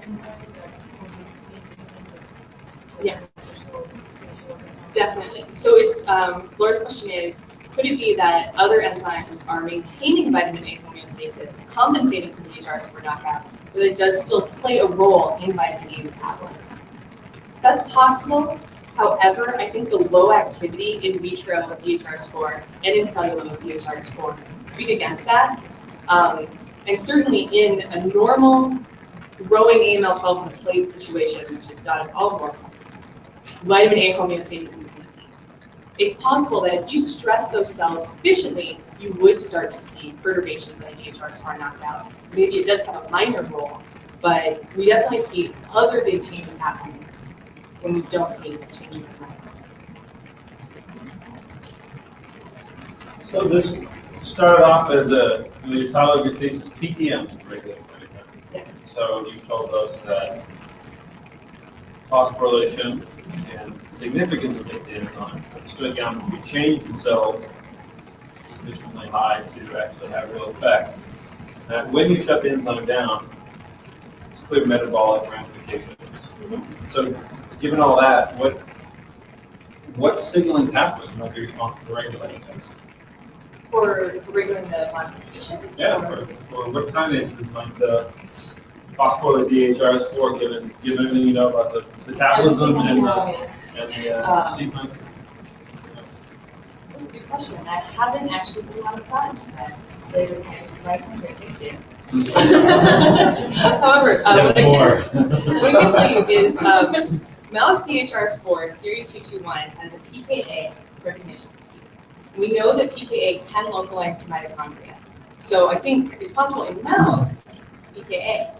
enzyme that's
Yes, definitely. So it's Laura's question is, could it be that other enzymes are maintaining vitamin A homeostasis, compensating for DHRS4 knockout, but it does still play a role in vitamin A metabolism? That's possible. However, I think the low activity in vitro of DHRS4 and in cellular of DHRS4 speak against that. And certainly in a normal growing AML12s in a plate situation, which is done in Baltimore, vitamin A homeostasis is maintained. It's possible that if you stress those cells sufficiently, you would start to see perturbations in a DHR score knockout. Maybe it does have a minor role, but we definitely see other big changes happening when we don't see changes in mitochondria.
So this started off as your title of your thesis, PTM, regulated mitochondria.
Yes.
So you told us that phosphorylation and significantly linked enzyme stoichiometry change themselves sufficiently high to actually have real effects. That when you shut the enzyme down, it's clear metabolic ramifications.
Mm-hmm.
So given all that, what signaling pathways might be responsible for regulating this?
For regulating the modifications?
Yeah, or what kinases might phosphorylate DHR score given everything you know about the metabolism and the sequence?
That's a good question. I haven't actually put a lot of thought into that. So the kinases might be great. Thanks, Dan. However, what I can tell you is mouse DHR score, series 221, has a pKa recognition. We know that pKa can localize to mitochondria. So I think it's possible in mouse, it's pKa.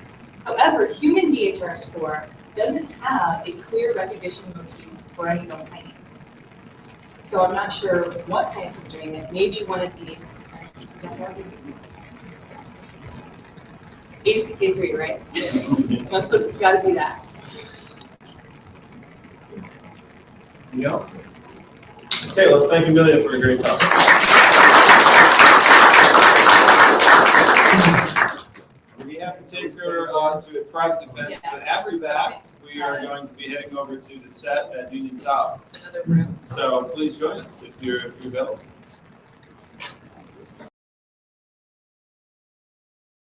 However, human DHR score doesn't have a clear recognition motif for any known kinase. So I'm not sure what kinase is doing it. Maybe one of these kinases. ACK3, right? It's got to be that.
Anything else? Okay, let's thank Amelia for a great talk. We have to take her to a private event,
Yes.
but after that, we are going to be heading over to the set at Union South.
Another room.
So please join us if you're available.